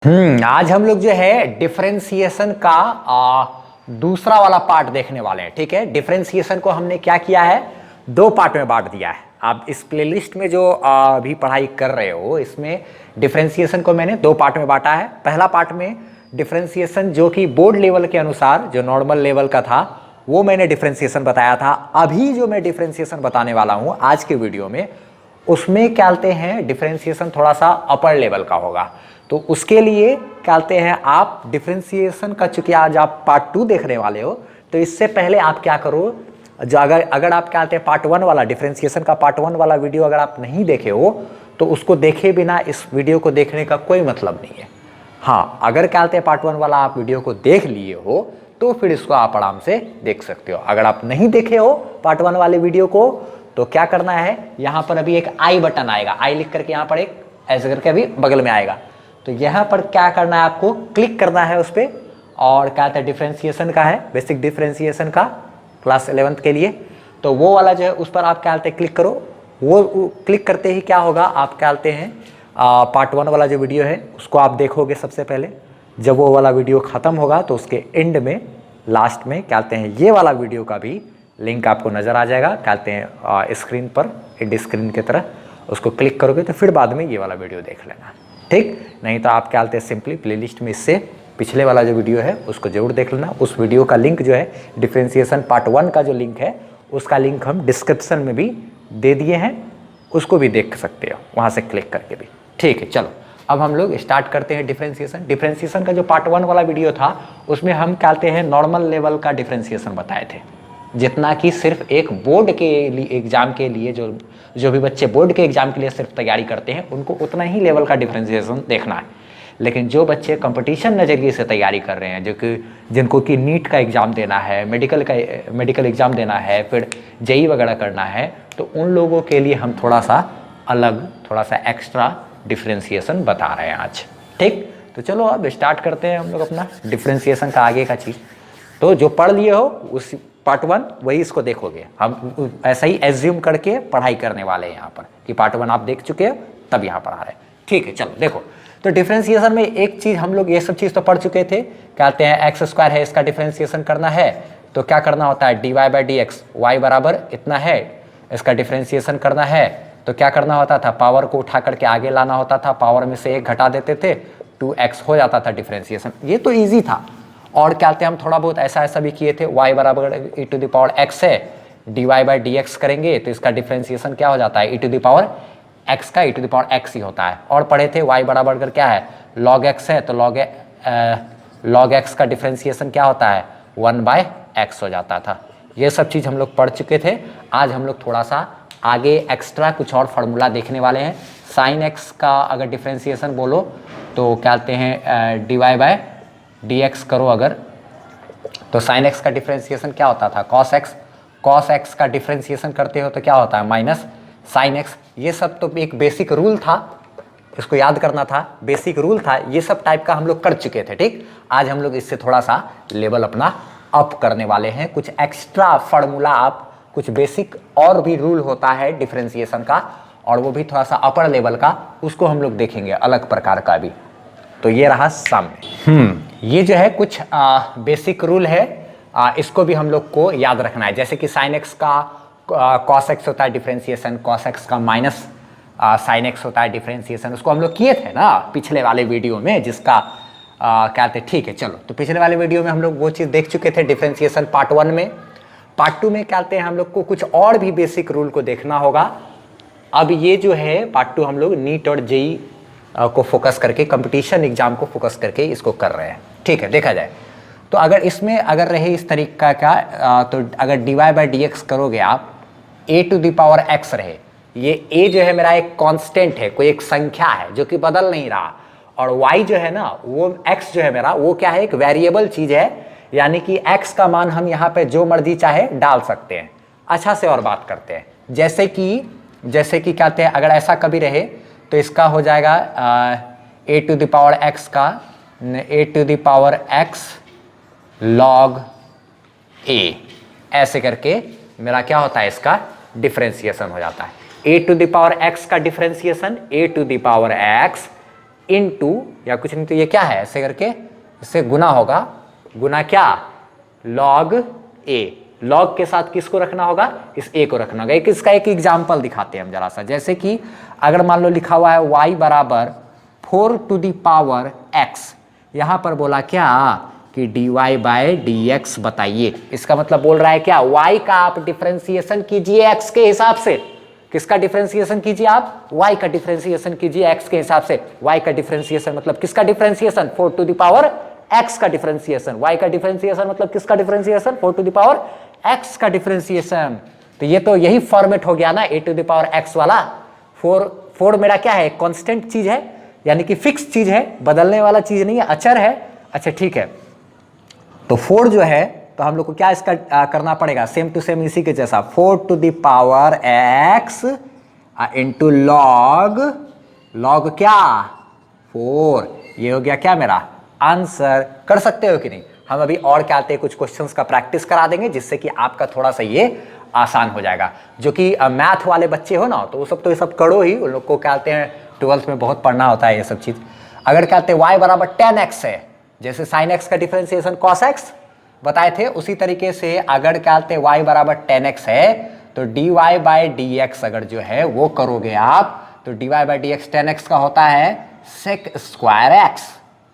आज हम लोग जो है डिफरेंशिएशन का दूसरा वाला पार्ट देखने वाले हैं। ठीक है, डिफरेंशिएशन को हमने क्या किया है, दो पार्ट में बांट दिया है। आप इस प्लेलिस्ट में जो अभी पढ़ाई कर रहे हो, इसमें डिफरेंशिएशन को मैंने दो पार्ट में बांटा है। पहला पार्ट में डिफरेंशिएशन जो कि बोर्ड लेवल के अनुसार जो नॉर्मल लेवल का था वो मैंने डिफरेंशिएशन बताया था। अभी जो मैं डिफरेंशिएशन बताने वाला हूँ आज के वीडियो में, उसमें क्या कहते हैं, डिफरेंशिएशन थोड़ा सा अपर लेवल का होगा। तो उसके लिए क्या कहते हैं, आप डिफरेंशिएशन का, चूंकि आज आप पार्ट 2 देखने वाले हो, तो इससे पहले आप क्या करो, जो अगर आप क्या कहते हैं पार्ट 1 वाला डिफरेंशिएशन का पार्ट 1 वाला वीडियो अगर आप नहीं देखे हो तो उसको देखे बिना इस वीडियो को देखने का कोई मतलब नहीं है। हाँ, अगर क्या कहते हैं पार्ट 1 वाला आप वीडियो को देख लिए हो तो फिर इसको आप आराम से देख सकते हो। अगर आप नहीं देखे हो पार्ट 1 वाले वीडियो को तो क्या करना है, यहाँ पर अभी एक आई बटन आएगा, आई लिख करके यहाँ पर एक ऐसे करके अभी बगल में आएगा, तो यहाँ पर क्या करना है, आपको क्लिक करना है उस पर। और क्या कहते हैं डिफरेंशिएशन का है, बेसिक डिफरेंशिएशन का क्लास 11th के लिए, तो वो वाला जो है उस पर आप क्या कहते हैं क्लिक करो। वो क्लिक करते ही क्या होगा, आप क्या कहते हैं पार्ट 1 वाला जो वीडियो है उसको आप देखोगे सबसे पहले। जब वो वाला वीडियो ख़त्म होगा तो उसके एंड में, लास्ट में क्या कहते हैं ये वाला वीडियो का भी लिंक आपको नज़र आ जाएगा, क्या कहते हैं स्क्रीन पर, एंड स्क्रीन की तरह। उसको क्लिक करोगे तो फिर बाद में ये वाला वीडियो देख लेना, ठीक। नहीं तो आप क्या कहते हैं सिंपली प्लेलिस्ट में इससे पिछले वाला जो वीडियो है उसको जरूर देख लेना। उस वीडियो का लिंक जो है, डिफरेंशिएशन पार्ट 1 का जो लिंक है उसका लिंक हम डिस्क्रिप्शन में भी दे दिए हैं, उसको भी देख सकते हो वहाँ से क्लिक करके भी, ठीक है। चलो अब हम लोग स्टार्ट करते हैं डिफरेंशिएशन। डिफरेंशिएशन का जो पार्ट 1 वाला वीडियो था उसमें हम क्या कहते हैं नॉर्मल लेवल का डिफरेंशिएशन बताए थे, जितना कि सिर्फ एक बोर्ड के लिए एग्ज़ाम के लिए जो भी बच्चे बोर्ड के एग्ज़ाम के लिए सिर्फ तैयारी करते हैं उनको उतना ही लेवल का डिफरेंशिएशन देखना है। लेकिन जो बच्चे कंपटीशन नज़रिए से तैयारी कर रहे हैं, जो कि जिनको कि नीट का एग्ज़ाम देना है, मेडिकल एग्ज़ाम देना है, फिर जेई वगैरह करना है, तो उन लोगों के लिए हम थोड़ा सा अलग, थोड़ा सा एक्स्ट्रा डिफरेंशिएशन बता रहे हैं आज, ठीक। तो चलो अब स्टार्ट करते हैं हम लोग अपना डिफरेंशिएशन का आगे का चीज़। तो जो पढ़ लिए हो उस पार्ट 1 वही इसको देखोगे। हम ऐसा ही एज्यूम करके पढ़ाई करने वाले हैं यहाँ पर कि पार्ट 1 आप देख चुके हो तब यहाँ पढ़ा रहे हैं, ठीक है। चलो देखो, तो डिफरेंशिएशन में एक चीज़ हम लोग ये सब चीज़ तो पढ़ चुके थे, कहते हैं एक्स स्क्वायर है, इसका डिफरेंशिएशन करना है तो क्या करना होता है, dy by D x, y बराबर इतना है, इसका डिफरेंशिएशन करना है तो क्या करना होता था, पावर को उठा करके आगे लाना होता था, पावर में से 1 घटा देते थे, 2x हो जाता था डिफरेंशिएशन। ये तो ईजी था। और क्या कहते हैं हम थोड़ा बहुत ऐसा भी किए थे, y बराबर e to the power x है, dy बाई डी एक्स करेंगे तो इसका डिफरेंशिएशन क्या हो जाता है, e to the power x का e to the power x ही होता है। और पढ़े थे y बराबर कर क्या है, log x है, तो log x का डिफरेंशिएशन क्या होता है, 1 बाय x हो जाता था। ये सब चीज़ हम लोग पढ़ चुके थे। आज हम लोग थोड़ा सा आगे एक्स्ट्रा कुछ और फार्मूला देखने वाले हैं। साइन x का अगर डिफरेंशिएशन बोलो तो क्या कहते हैं dy बाय dx करो अगर, तो साइन x का डिफरेंशिएशन क्या होता था, cos x का डिफरेंशिएशन करते हो तो क्या होता है, माइनस साइन x। ये सब तो एक बेसिक रूल था, इसको याद करना था, बेसिक रूल था, ये सब टाइप का हम लोग कर चुके थे, ठीक। आज हम लोग इससे थोड़ा सा लेवल अपना अप करने वाले हैं, कुछ एक्स्ट्रा फार्मूला, आप कुछ बेसिक और भी रूल होता है डिफरेंशिएशन का, और वो भी थोड़ा सा अपर लेवल का, उसको हम लोग देखेंगे अलग प्रकार का भी। तो ये रहा सामने। ये जो है कुछ बेसिक रूल है, इसको भी हम लोग को याद रखना है। जैसे कि साइन एक्स का कॉस एक्स होता है डिफरेंशिएशन, कॉस एक्स का माइनस साइन एक्स होता है डिफरेंशिएशन, उसको हम लोग किए थे ना पिछले वाले वीडियो में, जिसका क्या कहते हैं, ठीक है। चलो, तो पिछले वाले वीडियो में हम लोग वो चीज़ देख चुके थे डिफरेंशिएशन पार्ट 1 में। पार्ट 2 में क्या कहते हैं हम लोग को कुछ और भी बेसिक रूल को देखना होगा। अब ये जो है पार्ट 2 हम लोग नीट और जेई को फोकस करके, कंपटीशन एग्जाम को फोकस करके इसको कर रहे हैं, ठीक है। देखा जाए तो अगर इसमें अगर रहे इस तरीका का, तो अगर dy बाई डी एक्स करोगे आप, a to the power x रहे, ये a जो है मेरा एक कांस्टेंट है, कोई एक संख्या है जो कि बदल नहीं रहा, और y जो है ना, वो x जो है मेरा, वो क्या है, एक वेरिएबल चीज़ है, यानी कि x का मान हम यहाँ पे जो मर्जी चाहे डाल सकते हैं। अच्छा से और बात करते हैं, जैसे कि कहते हैं अगर ऐसा कभी रहे तो इसका हो जाएगा a to the power x का a to the power x log a, ऐसे करके मेरा क्या होता है, इसका डिफरेंशिएशन हो जाता है। a to the power x का differentiation a to the power x into या कुछ नहीं तो ये क्या है, ऐसे करके इससे गुना होगा, गुना क्या लॉग ए। लॉग के साथ किसको रखना होगा, इस ए को रखना होगा। इसका एक एग्जाम्पल दिखाते हैं हम जरा सा। जैसे कि अगर मान लो लिखा हुआ है y बराबर 4 टू द पावर x, यहां पर बोला क्या कि dy बाय dx बताइए। इसका मतलब बोल रहा है क्या, y का आप डिफरेंशिएशन कीजिए x के हिसाब से। किसका डिफरेंशिएशन कीजिए आप, y का डिफरेंशिएशन कीजिए x के हिसाब से। y का डिफरेंशिएशन मतलब किसका differentiation, 4 to the power x का डिफरेंशिएशन। y का डिफरेंशिएशन मतलब किसका differentiation, 4 to the power x का डिफरेंशिएशन। तो ये तो यही फॉर्मेट हो गया ना a to the power x वाला। 4 मेरा क्या है, कांस्टेंट चीज है, यानी कि फिक्स चीज है, बदलने वाला चीज नहीं है, अचर है। अच्छा ठीक है, तो 4 जो है तो हम लोग को क्या इसका करना पड़ेगा, सेम टू सेम इसी के जैसा, 4 to the power x into log, log क्या 4। ये हो गया क्या मेरा आंसर। कर सकते हो कि नहीं। हम अभी और क्या आते हैं, कुछ क्वेश्चंस का प्रैक्टिस करा देंगे जिससे कि आपका थोड़ा सा ये आसान हो जाएगा। जो कि मैथ वाले बच्चे हो ना, तो वो सब तो ये सब करो ही, उन लोग को क्या कहते हैं 12th में बहुत पढ़ना होता है ये सब चीज। अगर कहते हैं y बराबर 10x है, जैसे sin x का डिफरेंशिएशन cos x बताए थे, उसी तरीके से अगर कहते हैं y बराबर 10x है तो dy बाय dx अगर जो है वो करोगे आप, तो dy बाय dx 10x का होता है sec स्क्वायर x।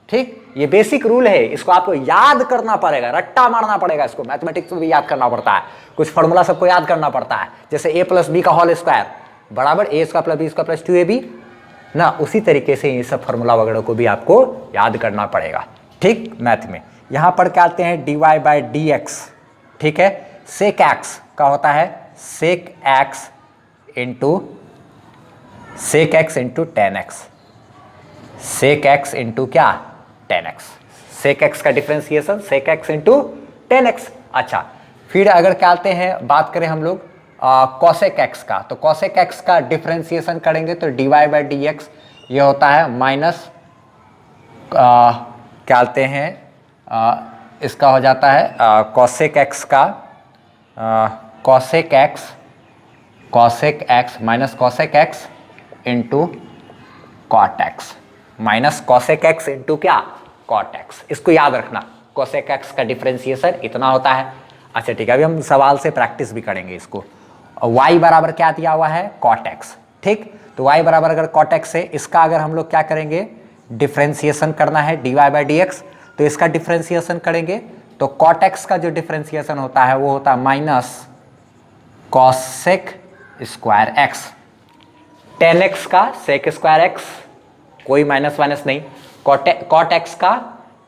ठीक, ये बेसिक रूल है, इसको आपको याद करना पड़ेगा, रट्टा मारना पड़ेगा। इसको मैथमेटिक्स में भी याद करना पड़ता है, कुछ फॉर्मूला सबको याद करना पड़ता है। जैसे a प्लस बी का होल स्क्वायर बराबर a square plus b square plus 2ab ना, उसी तरीके से ये सब फॉर्मूला वगैरह को भी आपको याद करना पड़ेगा। ठीक, मैथ में यहां पर क्या आते हैं dy बाय dx। ठीक है, sec x का होता है sec x into 10x, sec x into क्या 10x, sec x का differentiation sec x into 10x। अच्छा, फिर अगर क्या आते हैं बात करें हम लोग cosec x का, तो cosec x का डिफरेंशिएशन करेंगे तो dy बाय dx ये होता है माइनस क्या आते हैं इसका हो जाता है cosec x का cosec x minus cosec x into cot x, minus cosec x into क्या cot x। इसको याद रखना, cosec x का डिफरेंशिएशन इतना होता है। अच्छा ठीक है, अभी हम सवाल से प्रैक्टिस भी करेंगे इसको। y बराबर क्या दिया हुआ है cot x। ठीक, तो y बराबर अगर cot x है, इसका अगर हम लोग क्या करेंगे डिफरेंशिएशन करना है dy बाय dx, तो इसका डिफरेंशिएशन करेंगे तो cot x का जो डिफरेंशिएशन होता है वो होता है minus cosec square x, 10x का sec स्क्वायर x, कोई माइनस माइनस नहीं, cot x का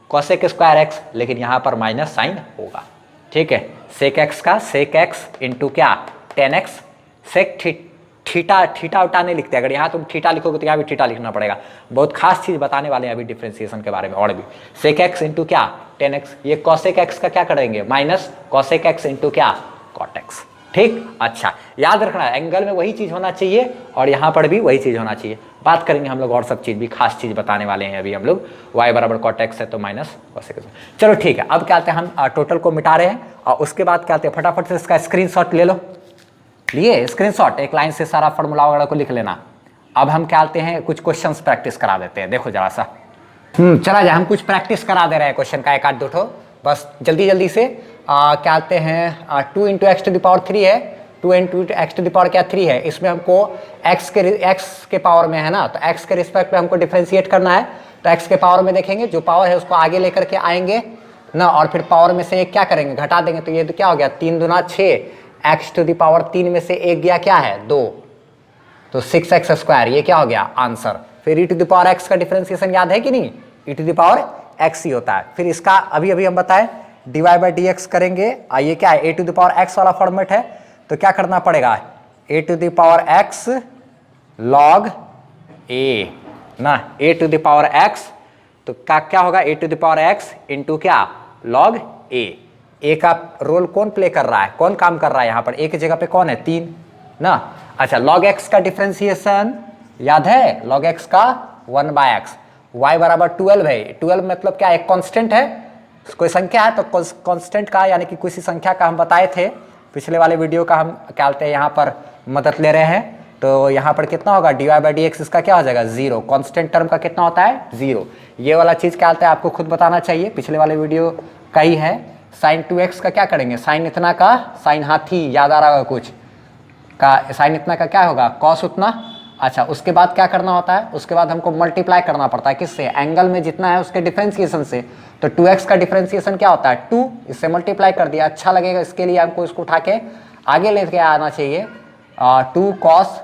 cosec स्क्वायर x, लेकिन यहां पर माइनस साइन होगा। ठीक है, sec x का sec x इंटू क्या 10x, sec थीटा उठा नहीं लिखते, अगर यहाँ तुम थीटा लिखोगे तो यहाँ भी थीटा लिखना पड़ेगा। बहुत खास चीज बताने वाले हैं अभी डिफरेंशिएशन के बारे में और भी। sec x इंटू क्या 10x, ये cosec x का क्या करेंगे माइनस cosec x इंटू क्या cot x। ठीक, अच्छा याद रखना एंगल में वही चीज होना चाहिए और यहाँ पर भी वही चीज होना चाहिए। बात करेंगे हम लोग और सब चीज भी, खास चीज बताने वाले हैं अभी हम लोग। y बराबर cot x है तो माइनस cosec x। चलो ठीक है, अब क्या आते हैं हम टोटल को मिटा रहे हैं और उसके बाद क्या आते हैं फटाफट से इसका स्क्रीनशॉट ले लो। लिए स्क्रीनशॉट, एक लाइन से सारा फॉर्मूला वगैरह को लिख लेना। अब हम क्या आते हैं कुछ क्वेश्चंस प्रैक्टिस करा देते हैं। देखो जरा सा चला जाए, हम कुछ प्रैक्टिस करा दे रहे हैं क्वेश्चन का, एक आध दो ठो बस जल्दी जल्दी से। क्या आते हैं 2 into x to the power 3 है, 2 into x to the power क्या 3 है, इसमें हमको x के पावर में है ना, तो x के रिस्पेक्ट में हमको डिफरेंशिएट करना है। तो x के पावर में देखेंगे, जो पावर है उसको आगे लेकर के आएंगे ना, और फिर पावर में से एक क्या करेंगे घटा देंगे, तो ये तो क्या हो गया 3 दूना 6, x टू द पावर 3 में से एक गया क्या है 2, तो 6x स्क्वायर, ये क्या हो गया आंसर। फिर e to the power x का डिफरेंशिएशन याद है कि नहीं, e to the power x ही होता है। फिर इसका अभी अभी हम बताएं dy बाई dx करेंगे, ये क्या है a to the power x वाला फॉर्मेट है, तो क्या करना पड़ेगा a to the power x log a ना, a to the power x, तो क्या होगा a to the power x into क्या log a का रोल कौन प्ले कर रहा है, कौन काम कर रहा है यहाँ पर, a की जगह पे कौन है 3 ना। अच्छा log x का डिफरेंशिएशन याद है, log x का 1/x, y बराबर 12 है। 12 मतलब क्या एक कांस्टेंट है, कोई संख्या है, तो कांस्टेंट का यानी कि किसी संख्या का हम बताए थे पिछले वाले वीडियो का, हम क्या बोलते हैं यहाँ पर मदद ले रहे हैं। तो यहाँ पर कितना होगा, dy बाई डी एक्स इसका क्या हो जाएगा 0। कांस्टेंट टर्म का कितना होता है 0। ये वाला चीज़ क्या आता है आपको खुद बताना चाहिए, पिछले वाले वीडियो का ही है। साइन 2x का क्या करेंगे, साइन इतना का साइन हाथी, याद आ रहा होगा कुछ का, साइन इतना का क्या होगा कॉस उतना। अच्छा, उसके बाद क्या करना होता है, उसके बाद हमको मल्टीप्लाई करना पड़ता है किससे, एंगल में जितना है उसके डिफरेंशिएशन से। तो 2x का डिफरेंशिएशन क्या होता है 2, इससे मल्टीप्लाई कर दिया। अच्छा लगेगा इसके लिए हमको इसको उठा के आगे लेके आना चाहिए, 2 कॉस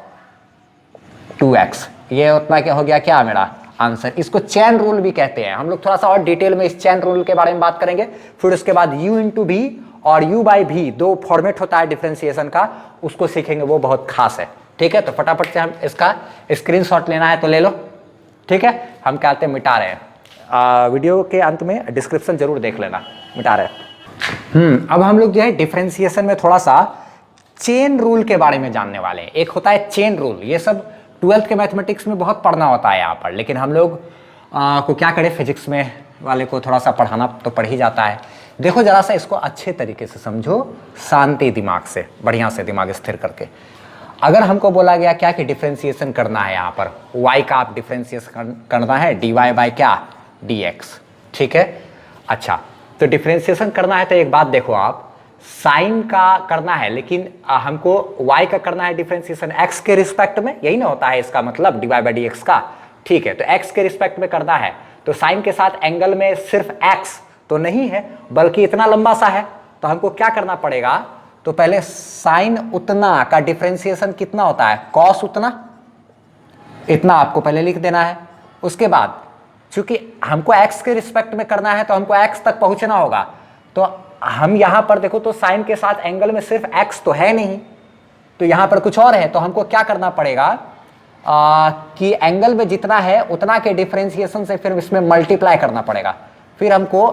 2x, ये उतना क्या हो गया क्या मेरा आंसर। इसको चेन रूल भी कहते हैं। हम लोग थोड़ा सा और डिटेल में इस चेन रूल के बारे में बात करेंगे। फिर उसके बाद u इंटू भी और u बाई भी दो फॉर्मेट होता है डिफरेंशिएशन का, उसको सीखेंगे, वो बहुत खास है। ठीक है, तो फटाफट से हम इसका स्क्रीनशॉट लेना है तो ले लो। ठीक है, हम क्या कहते हैं मिटा रहे हैं, वीडियो के अंत में डिस्क्रिप्शन जरूर देख लेना, मिटा रहे हैं। अब हम लोग जो है डिफरेंशिएशन में थोड़ा सा चेन रूल के बारे में जानने वाले हैं। एक होता है चेन रूल, ये सब 12th के मैथमेटिक्स में बहुत पढ़ना होता है यहाँ पर, लेकिन हम लोग को क्या करें, फिजिक्स में वाले को थोड़ा सा पढ़ाना तो पढ़ ही जाता है। देखो जरा सा इसको अच्छे तरीके से समझो, शांति दिमाग से, बढ़िया से दिमाग स्थिर करके। अगर हमको बोला गया क्या कि डिफरेंशिएशन करना है, यहाँ पर y का आप डिफरेंशिएशन करना है dy बाई क्या dx। ठीक है, अच्छा तो डिफरेंशिएशन करना है तो एक बात देखो आप, साइन का करना है, लेकिन हमको y का करना है डिफरेंशिएशन x के रिस्पेक्ट में, यही ना होता है इसका मतलब dy बाई dx का। ठीक है, तो x के रिस्पेक्ट में करना है, तो साइन के साथ एंगल में सिर्फ x तो नहीं है बल्कि इतना लंबा सा है, तो हमको क्या करना पड़ेगा, तो पहले साइन उतना का डिफरेंशिएशन कितना होता है कॉस उतना, इतना आपको पहले लिख देना है। उसके बाद चूंकि हमको x के रिस्पेक्ट में करना है तो हमको x तक पहुंचना होगा, तो हम यहां पर देखो तो साइन के साथ एंगल में सिर्फ x तो है नहीं, तो यहां पर कुछ और है, तो हमको क्या करना पड़ेगा कि एंगल में जितना है उतना के डिफरेंशिएशन से फिर इसमें मल्टीप्लाई करना पड़ेगा। फिर हमको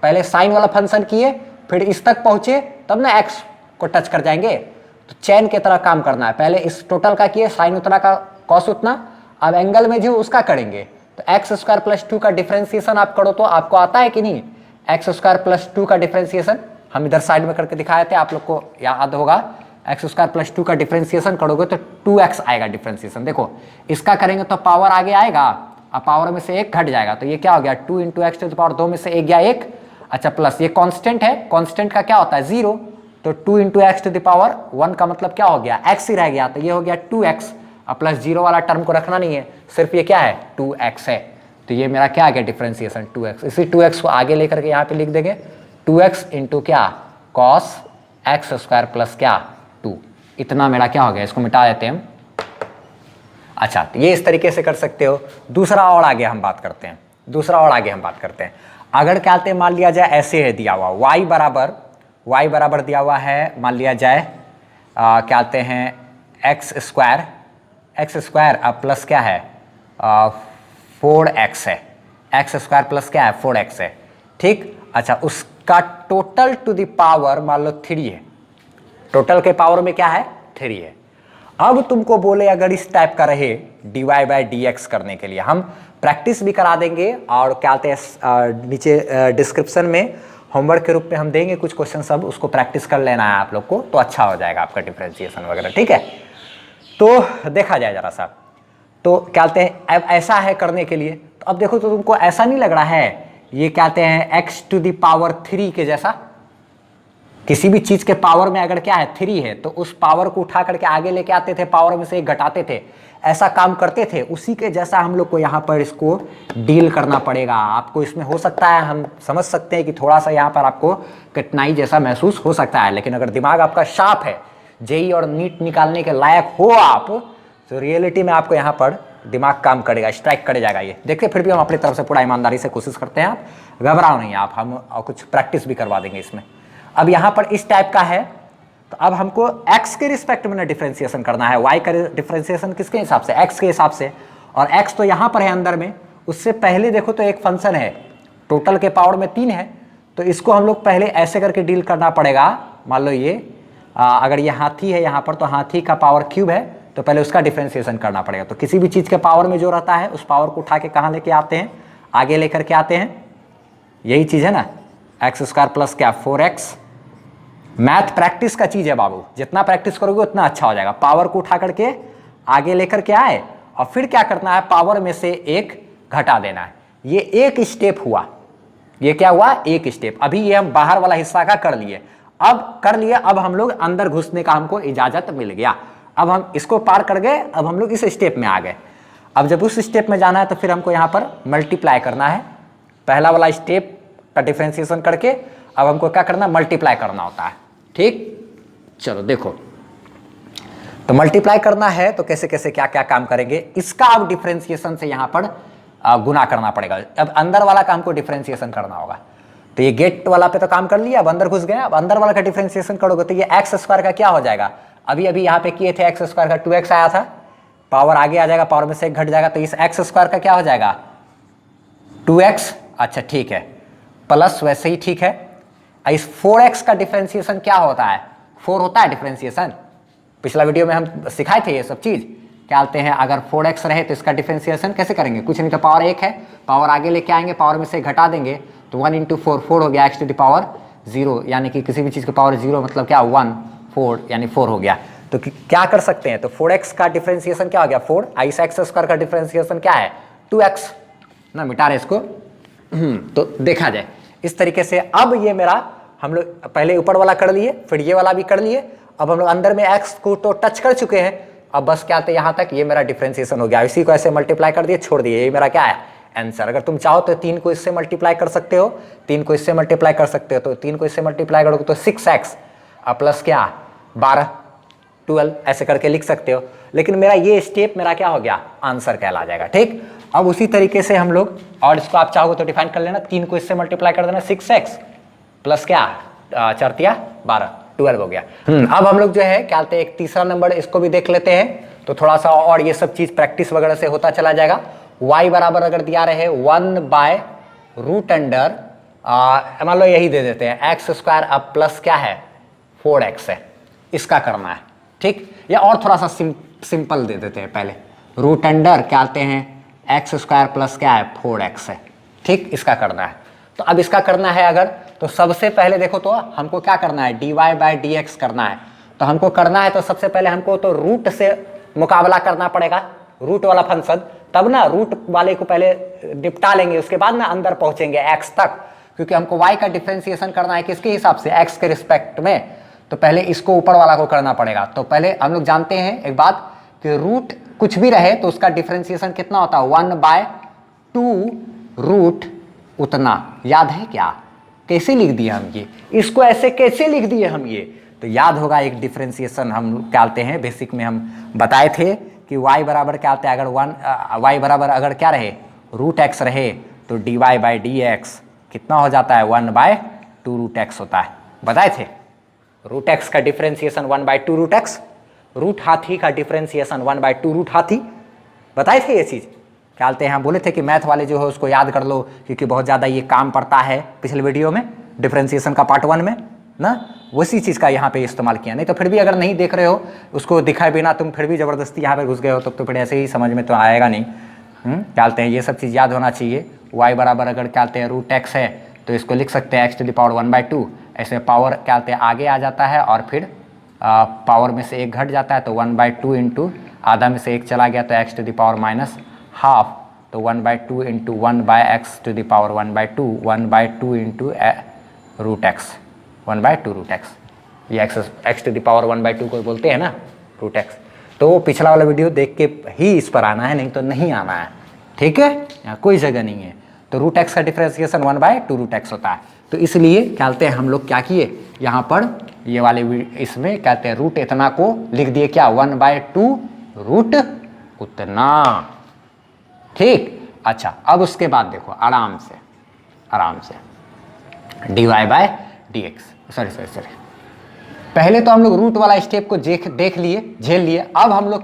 पहले साइन वाला फंक्शन किए, फिर इस तक पहुंचे, तब ना x को टच कर जाएंगे। तो चेन की तरह काम करना है, पहले इस टोटल का किए साइन उतना का कॉस उतना, अब एंगल में जो उसका करेंगे। तो एक्स स्क्वायर प्लस 2 का डिफरेंशिएशन आप करो तो आपको आता है कि नहीं, एक्स स्क्वायर प्लस 2 का डिफरेंशिएशन हम इधर साइड में करके दिखाए थे, आप लोग को याद होगा। एक्स स्क्वायर प्लस 2 का डिफरेंशिएशन करोगे तो 2x आएगा डिफरेंशिएशन। देखो इसका करेंगे तो पावर आगे आएगा, अब पावर में से एक घट जाएगा, तो ये क्या हो गया 2 into x to the power 2 में से एक गया एक। अच्छा प्लस ये कांस्टेंट है, कांस्टेंट का क्या होता है 0, तो 2 into x to the power 1 का मतलब क्या हो गया x ही रह गया, तो ये हो गया 2x। अब प्लस 0 वाला टर्म को रखना नहीं है, सिर्फ ये क्या है 2x है, तो ये मेरा क्या आ गया डिफरेंशिएशन 2x। इसी 2x को आगे लेकर के यहाँ पे लिख देंगे 2x इंटू क्या कॉस एक्स स्क्वायर प्लस क्या 2, इतना मेरा क्या हो गया, इसको मिटा देते हैं हम। अच्छा तो ये इस तरीके से कर सकते हो। दूसरा और आगे हम बात करते हैं, अगर क्या कहते हैं मान लिया जाए ऐसे है दिया हुआ y बराबर दिया हुआ है, मान लिया जाए क्या कहते हैं एक्स स्क्वायर अब प्लस क्या है 4x है, एक्स स्क्वायर प्लस क्या है 4x है। ठीक, अच्छा उसका टोटल टू द पावर मान लो 3 है, टोटल के पावर में क्या है 3 है। अब तुमको बोले अगर इस टाइप का रहे dy बाई dx करने के लिए, हम प्रैक्टिस भी करा देंगे और क्या कहते हैं नीचे डिस्क्रिप्शन में होमवर्क के रूप में हम देंगे कुछ क्वेश्चन, सब उसको प्रैक्टिस कर लेना है आप लोग को, तो अच्छा हो जाएगा आपका डिफरेंशिएशन वगैरह। ठीक है, तो देखा जाए जरा सा, तो क्या कहते हैं अब ऐसा है करने के लिए, तो अब देखो तो तुमको ऐसा नहीं लग रहा है ये कहते हैं x टू द पावर 3 के जैसा, किसी भी चीज के पावर में अगर क्या है 3 है तो उस पावर को उठा करके आगे लेके आते थे, पावर में से एक घटाते थे, ऐसा काम करते थे, उसी के जैसा हम लोग को यहाँ पर इसको डील करना पड़ेगा। आपको इसमें हो सकता है, हम समझ सकते हैं कि थोड़ा सा यहाँ पर आपको कठिनाई जैसा महसूस हो सकता है, लेकिन अगर दिमाग आपका शार्प है, जेई और नीट निकालने के लायक हो आप, तो रियलिटी में आपको यहाँ पर दिमाग काम करेगा, स्ट्राइक करे जाएगा। ये देखिए फिर भी हम अपनी तरफ से पूरा ईमानदारी से कोशिश करते हैं, आप घबराओ नहीं आप, हम और कुछ प्रैक्टिस भी करवा देंगे इसमें। अब यहाँ पर इस टाइप का है, तो अब हमको x के रिस्पेक्ट में डिफरेंशिएशन करना है, y का डिफरेंशिएशन किसके हिसाब से x के हिसाब से, और x तो यहाँ पर है अंदर में। उससे पहले देखो तो एक फंक्शन है टोटल के पावर में 3 है, तो इसको हम लोग पहले ऐसे करके डील करना पड़ेगा। मान लो ये अगर ये हाथी है यहाँ पर, तो हाथी का पावर क्यूब है, तो पहले उसका डिफरेंशिएशन करना पड़ेगा। तो किसी भी चीज़ के पावर में जो रहता है उस पावर को उठा के कहाँ लेके आते हैं, आगे लेकर के आते हैं, यही चीज़ है ना, एक्स स्क्वायर प्लस क्या 4x। मैथ प्रैक्टिस का चीज़ है बाबू, जितना प्रैक्टिस करोगे उतना अच्छा हो जाएगा। पावर को उठा करके आगे लेकर के आए और फिर क्या करना है, पावर में से एक घटा देना है। ये एक स्टेप हुआ, ये क्या हुआ, एक स्टेप। अभी ये हम बाहर वाला हिस्सा का कर लिए, अब हम लोग अंदर घुसने का हमको इजाजत मिल गया। अब हम इसको पार कर गए, अब हम लोग इस स्टेप में आ गए। अब जब उस स्टेप में जाना है तो फिर हमको यहाँ पर मल्टीप्लाई करना है, पहला वाला स्टेप का डिफरेंशिएशन करके अब हमको क्या करना है, मल्टीप्लाई करना होता है। ठीक, चलो देखो, तो मल्टीप्लाई करना है तो कैसे कैसे क्या क्या काम करेंगे, इसका अब डिफरेंशिएशन से यहाँ पर गुना करना पड़ेगा। अब अंदर वाला का हमको डिफरेंशिएशन करना होगा। तो ये गेट वाला पे तो काम कर लिया, अब अंदर घुस गए। अब अंदर वाला का डिफरेंशिएशन करोगे तो ये एक्स स्क्वायर का क्या हो जाएगा, अभी अभी यहाँ पे किए थे एक्स स्क्वायर का 2x आया था, पावर आगे आ जाएगा, पावर में से एक घट जाएगा, तो इस एक्स स्क्वायर का क्या हो जाएगा 2x। अच्छा ठीक है, प्लस वैसे ही ठीक है। इस 4x का डिफरेंशिएशन क्या होता है, 4 होता है डिफरेंशिएशन। पिछला वीडियो में हम सिखाए थे ये सब चीज। क्या बोलते हैं, अगर 4x रहे तो इसका डिफरेंशिएशन कैसे करेंगे, कुछ नहीं तो पावर 1 है, पावर आगे लेके आएंगे, पावर में से घटा देंगे तो 1 × 4 4 हो गया, x टू द पावर 0, यानी कि किसी भी चीज की पावर 0 मतलब क्या 1 4 यानी 4 हो गया। तो क्या कर सकते हैं, तो 4x का डिफरेंशिएशन क्या हो गया 4, इस एक्स स्क्वायर का डिफरेंशिएशन क्या है 2x ना, मिटा रहे इसको। तो देखा जाए इस तरीके से। अब ये मेरा, हम लोग पहले ऊपर वाला कर लिए, फिर ये वाला भी कर लिए, अब हम लोग अंदर में x को तो टच कर चुके हैं। अब बस क्या आते यहाँ तक, ये मेरा डिफरेंशिएशन हो गया। इसी को ऐसे मल्टीप्लाई कर दिए, छोड़ दिए, ये मेरा क्या है आंसर। अगर तुम चाहो तो 3 को इससे मल्टीप्लाई कर सकते हो, 3 को इससे मल्टीप्लाई कर सकते हो, तो 3 को इससे मल्टीप्लाई करोगे तो 6x प्लस क्या 12 12 ऐसे करके लिख सकते हो। लेकिन मेरा ये स्टेप मेरा क्या हो गया, आंसर कहला जाएगा। ठीक, अब उसी तरीके से हम लोग, और इसको आप चाहोगे तो डिफाइन कर लेना, 3 को इससे मल्टीप्लाई कर देना, 6x प्लस क्या 4 × 12 12 हो गया। अब हम लोग जो है क्या बोलते हैं, एक तीसरा नंबर इसको भी देख लेते हैं, तो थोड़ा सा और ये सब चीज प्रैक्टिस वगैरह से होता चला जाएगा। y बराबर अगर दिया रहे 1/√अंडर, मान लो यही दे देते हैं एक्स स्क्वायर, अब प्लस क्या है 4x है, इसका करना है। ठीक, या और थोड़ा सा सिंपल दे देते हैं, पहले √अंडर क्या बोलते हैं एक्स स्क्वायर प्लस क्या है 4x है। ठीक, इसका करना है। तो अब इसका करना है अगर, तो सबसे पहले देखो तो हमको क्या करना है, dy/dx करना है। तो हमको करना है तो सबसे पहले हमको तो रूट से मुकाबला करना पड़ेगा, रूट वाला फंक्शन, तब ना रूट वाले को पहले निपटा लेंगे, उसके बाद ना अंदर पहुंचेंगे x तक, क्योंकि हमको y का डिफरेंशिएशन करना है किसके हिसाब से, x के रिस्पेक्ट में। तो पहले इसको ऊपर वाला को करना पड़ेगा। तो पहले हम लोग जानते हैं एक बात कि रूट कुछ भी रहे तो उसका डिफरेंशिएशन कितना होता है 1/2 उतना, याद है क्या, कैसे लिख दिए हम ये, इसको ऐसे कैसे लिख दिए हम ये, तो याद होगा एक डिफरेंशिएशन हम क्या बोलते हैं बेसिक में हम बताए थे कि y बराबर क्या होता है, अगर y बराबर अगर क्या रहे √x रहे तो dy/dx कितना हो जाता है 1/2√x होता है, बताए थे। √x का डिफरेंशिएशन 1/2√x, रूट हाथी का डिफरेंशिएशन 1/2 हाथी, बताए थे ये चीज। क्या बोलते हैं, बोले थे कि मैथ वाले जो है उसको याद कर लो, क्योंकि बहुत ज़्यादा ये काम पड़ता है पिछले वीडियो में डिफरेंशिएशन का पार्ट 1 में ना, उसी चीज़ का यहाँ पे इस्तेमाल किया। नहीं तो फिर भी अगर नहीं देख रहे हो, उसको दिखाए बिना तुम फिर भी ज़बरदस्ती यहाँ पे घुस गए हो, तो फिर ऐसे ही समझ में तो आएगा नहीं। क्या बोलते हैं, ये सब चीज़ याद होना चाहिए। y बराबर अगर क्या बोलते हैं √x है तो इसको लिख सकते हैं x टू द पावर 1/2, ऐसे पावर क्या बोलते हैं आगे आ जाता है और फिर पावर में से एक घट जाता है, तो 1/2 इंटू आधा में से एक चला गया तो x टू द पावर -½ तो 1/2 into 1/x to the power 1/2 1/2 into √x 1/2√x, ये x टू द पावर 1/2 को बोलते हैं ना √x। तो पिछला वाला वीडियो देख के ही इस पर आना है, नहीं तो नहीं आना है। ठीक है, यहाँ कोई जगह नहीं है। तो √x का डिफरेंशिएशन 1/2√x होता है। तो इसलिए क्या बोलते हैं हम लोग क्या किए यहाँ पर, ये वाले इसमें क्या कहते हैं रूट इतना को लिख दिए क्या 1/2 उतना। ठीक, अच्छा अब उसके बाद देखो आराम से dy/dx, सॉरी पहले तो हम लोग रूट वाला स्टेप को देख लिए, झेल लिए। अब हम लोग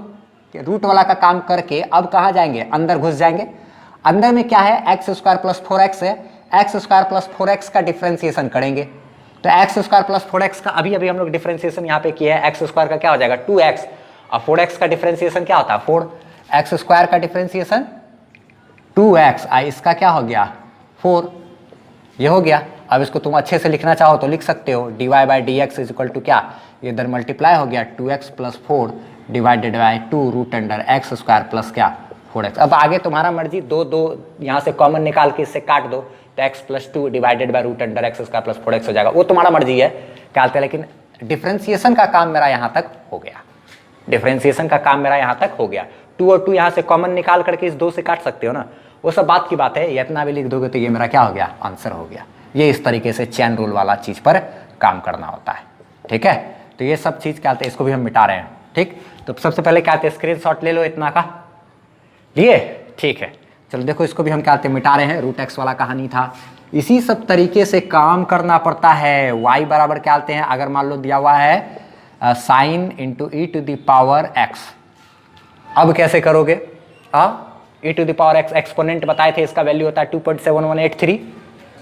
रूट वाला का काम करके अब कहाँ जाएंगे, अंदर घुस जाएंगे। अंदर में क्या है x स्क्वायर प्लस 4x है, x स्क्वायर प्लस 4x का डिफरेंशिएशन करेंगे। तो x स्क्वायर प्लस 4x का अभी अभी हम लोग डिफरेंशिएशन यहाँ पे किया है, x स्क्वायर का क्या हो जाएगा 2x और 4x का डिफरेंशिएशन क्या होता है 4, x स्क्वायर का डिफरेंशिएशन 2x, इसका क्या हो गया 4, ये हो गया। अब इसको तुम अच्छे से लिखना चाहो तो लिख सकते हो dy/dx इज इक्वल टू क्या, ये इधर मल्टीप्लाई हो गया 2x plus 4 divided by 2 root under x square plus क्या 4x। अब आगे तुम्हारा मर्जी, दो दो यहाँ से कॉमन निकाल के इससे काट दो तो x plus 2 divided by root under x square plus 4x हो जाएगा, वो तुम्हारा मर्जी है क्या हालत है। लेकिन डिफरेंशिएशन का काम मेरा यहाँ तक हो गया, डिफरेंशिएशन का काम मेरा यहाँ तक हो गया। 2 और 2 यहाँ से कॉमन निकाल करके इस 2 से काट सकते हो ना, वो सब बात की बात है। ये इतना भी लिख दोगे तो ये मेरा क्या हो गया, आंसर हो गया। ये इस तरीके से चेन रूल वाला चीज पर काम करना होता है, ठीक है। तो ये सब चीज क्या होता है, इसको भी हम मिटा रहे हैं, ठीक। तो सबसे पहले क्या होता है, स्क्रीनशॉट ले लो इतना का, लिए, ठीक है। चलो देखो इसको भी हम क्या होते हैं, मिटा रहे हैं। रूट एक्स वाला कहानी था, इसी सब तरीके से काम करना पड़ता है। y बराबर क्या होते हैं, अगर मान लो दिया हुआ है sine into E to the power X, अब कैसे करोगे, E to the power X exponent बताए थे, इसका वैल्यू होता है 2.7183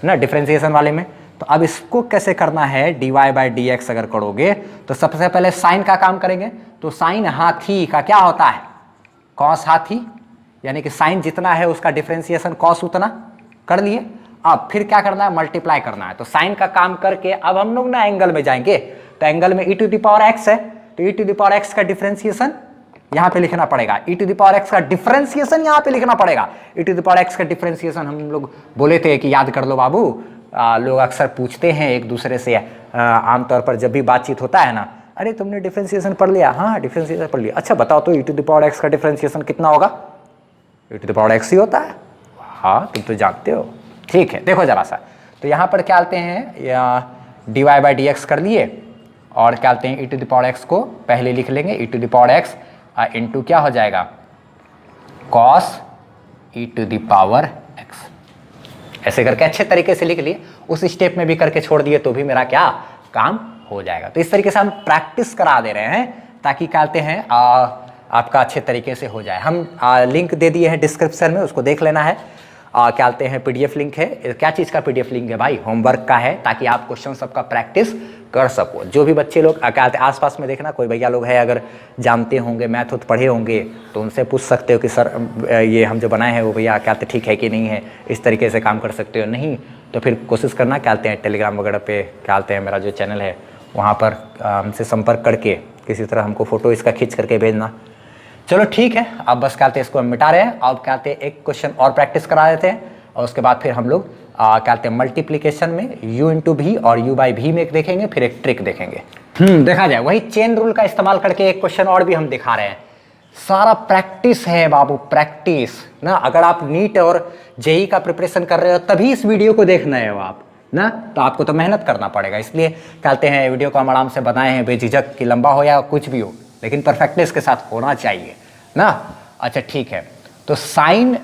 ना डिफरेंशिएशन वाले में। तो अब इसको कैसे करना है, dy बाई डी एक्स अगर करोगे तो सबसे पहले साइन का काम करेंगे। तो साइन हाथी का क्या होता है, कॉस हाथी, यानी कि साइन जितना है उसका डिफरेंशिएशन कॉस उतना कर लिए। अब फिर क्या करना है, मल्टीप्लाई करना है। तो साइन का काम करके अब हम लोग ना एंगल में जाएंगे। तो एंगल में ई टू द पावर एक्स है, तो ई टू द पावर एक्स का डिफरेंशिएशन यहां पे लिखना पड़ेगा, ई टू द पावर एक्स का डिफरेंशिएशन यहां पे लिखना पड़ेगा। ई टू द पावर एक्स का डिफरेंशिएशन हम लोग बोले थे कि याद कर लो बाबू, लोग अक्सर पूछते हैं एक दूसरे से, आमतौर पर जब भी बातचीत होता है ना, अरे तुमने डिफरेंशिएशन पढ़ लिया, हाँ डिफरेंशिएशन पढ़ लिया, अच्छा बताओ तो ई टू द पावर एक्स का डिफरेंशिएशन कितना होगा, ई टू द पावर एक्स ही होता है, हाँ तुम तो जानते हो, ठीक है। देखो जरा सा, तो यहाँ पर क्या आते हैं, D Y by D X कर लिए, और क्या आते हैं, E to the power X को पहले लिख लेंगे, E to the power X into क्या हो जाएगा, cos E to the power X. ऐसे करके अच्छे तरीके से लिख लिए, उस स्टेप में भी करके छोड़ दिए तो भी मेरा क्या काम हो जाएगा। तो इस तरीके से हम प्रैक्टिस करा दे रहे हैं ताकि क्या कहते हैं, आपका अच्छे तरीके से हो जाए। हम लिंक दे दिए हैं डिस्क्रिप्शन में, उसको देख लेना है। क्या कहते हैं, पीडीएफ लिंक है। क्या चीज़ का पीडीएफ लिंक है भाई, होमवर्क का है, ताकि आप क्वेश्चन सबका प्रैक्टिस कर सको। जो भी बच्चे लोग क्या कहते हैं आसपास में देखना, कोई भैया लोग है अगर जानते होंगे, मैथ उथ पढ़े होंगे, तो उनसे पूछ सकते हो कि सर ये हम जो बनाए हैं वो भैया क्या कहते ठीक है कि नहीं है, इस तरीके से काम कर सकते हो। नहीं तो फिर कोशिश करना, क्या कहते हैं टेलीग्राम वगैरह पे क्या कहते हैं मेरा जो चैनल है वहाँ पर हमसे संपर्क करके किसी तरह हमको फ़ोटो इसका खींच करके भेजना। चलो ठीक है, अब बस क्या कहते हैं इसको हम मिटा रहे हैं। अब क्या कहते हैं एक क्वेश्चन और प्रैक्टिस करा देते हैं, और उसके बाद फिर हम लोग क्या कहते हैं मल्टीप्लिकेशन में u इंटू भी और u बाई भी में एक देखेंगे, फिर एक ट्रिक देखेंगे। देखा जाए, वही चेन रूल का इस्तेमाल करके एक क्वेश्चन और भी हम दिखा रहे हैं। सारा प्रैक्टिस है बाबू, प्रैक्टिस ना। अगर आप नीट और जेई का प्रिपरेशन कर रहे हो तभी इस वीडियो को देखना है आप ना, तो आपको तो मेहनत करना पड़ेगा। इसलिए कहते हैं वीडियो को हम आराम से बनाए हैं, बेझिझक कि लंबा हो या कुछ भी हो, लेकिन परफेक्टनेस के साथ होना चाहिए ना। अच्छा ठीक है, तो साइन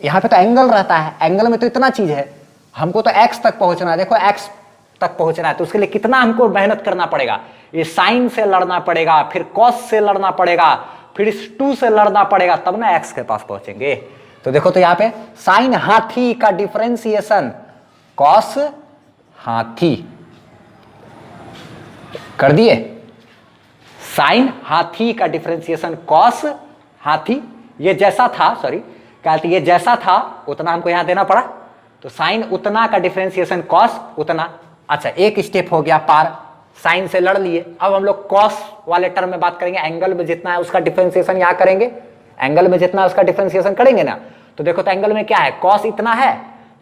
यहाँ पे तो एंगल रहता है, एंगल में तो इतना चीज है, हमको तो एक्स तक पहुंचना है। देखो एक्स तक पहुंचना है तो उसके लिए कितना हमको मेहनत करना पड़ेगा। ये साइन से लड़ना पड़ेगा, फिर कॉस से लड़ना पड़ेगा, फिर इस 2 से लड़ना पड़ेगा, तब ना एक्स के पास पहुंचेंगे। तो देखो तो यहाँ पे साइन हाथी का डिफरेंशिएशन कॉस हाथी कर दिए, साइन हाथी का डिफरेंशिएशन कॉस हाथी, ये जैसा था, सॉरी कहते ये जैसा था उतना हमको यहां देना पड़ा। तो साइन उतना का डिफरेंशिएशन कॉस उतना। अच्छा एक स्टेप हो गया पार, साइन से लड़ लिए। अब हम लोग कॉस वाले टर्म में बात करेंगे, एंगल में जितना है उसका डिफरेंशिएशन यहां करेंगे, एंगल में जितना है उसका डिफरेंशिएशन करेंगे ना। तो देखो तो एंगल में क्या है, कॉस इतना है,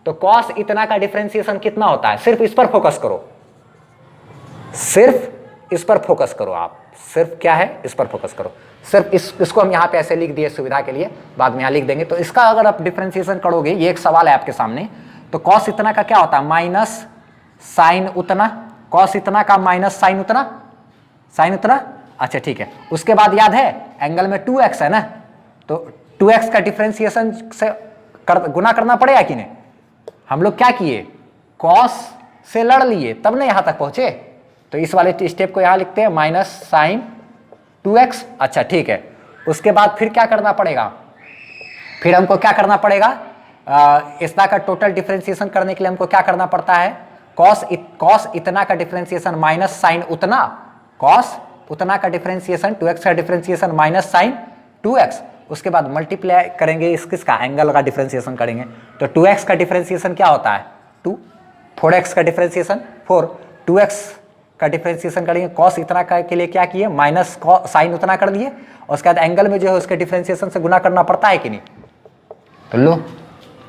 तो कॉस इतना का डिफरेंशिएशन कितना होता है, सिर्फ इस पर फोकस करो, सिर्फ इस पर फोकस करो आप, सिर्फ क्या है इस पर फोकस करो। सिर्फ इसको हम यहाँ पे ऐसे लिख दिए सुविधा के लिए, बाद में यहाँ लिख देंगे। तो इसका अगर आप डिफरेंशिएशन करोगे, ये एक सवाल है आपके सामने, तो कॉस इतना का क्या होता है, माइनस साइन उतना, कॉस इतना का माइनस साइन उतना, साइन उतना। अच्छा ठीक है, उसके बाद याद है एंगल में 2x है ना, तो 2x का डिफरेंशिएशन से गुना करना पड़ेगा कि नहीं। हम लोग क्या किए, कॉस से लड़ लिए तब ना यहां तक पहुंचे। तो इस वाले स्टेप को यहां लिखते हैं, माइनस साइन 2x। अच्छा ठीक है, उसके बाद फिर क्या करना पड़ेगा, फिर हमको क्या करना पड़ेगा, इसका का टोटल डिफरेंशिएशन करने के लिए हमको क्या करना पड़ता है, कॉस इतना का डिफरेंशिएशन माइनस साइन उतना, कॉस उतना का डिफरेंशिएशन 2x का डिफरेंशिएशन माइनस साइन 2x। उसके बाद मल्टीप्लाई करेंगे किसका, एंगल का डिफरेंशिएशन करेंगे। तो 2x का डिफरेंशिएशन क्या होता है 2, 4x का डिफरेंशिएशन 4, 2x का डिफरेंशिएशन करेंगे, कॉस इतना का के लिए क्या किए, माइनस साइन उतना कर दिए, और उसके बाद एंगल में जो है उसके डिफरेंशिएशन से गुना करना पड़ता है कि नहीं, तो लो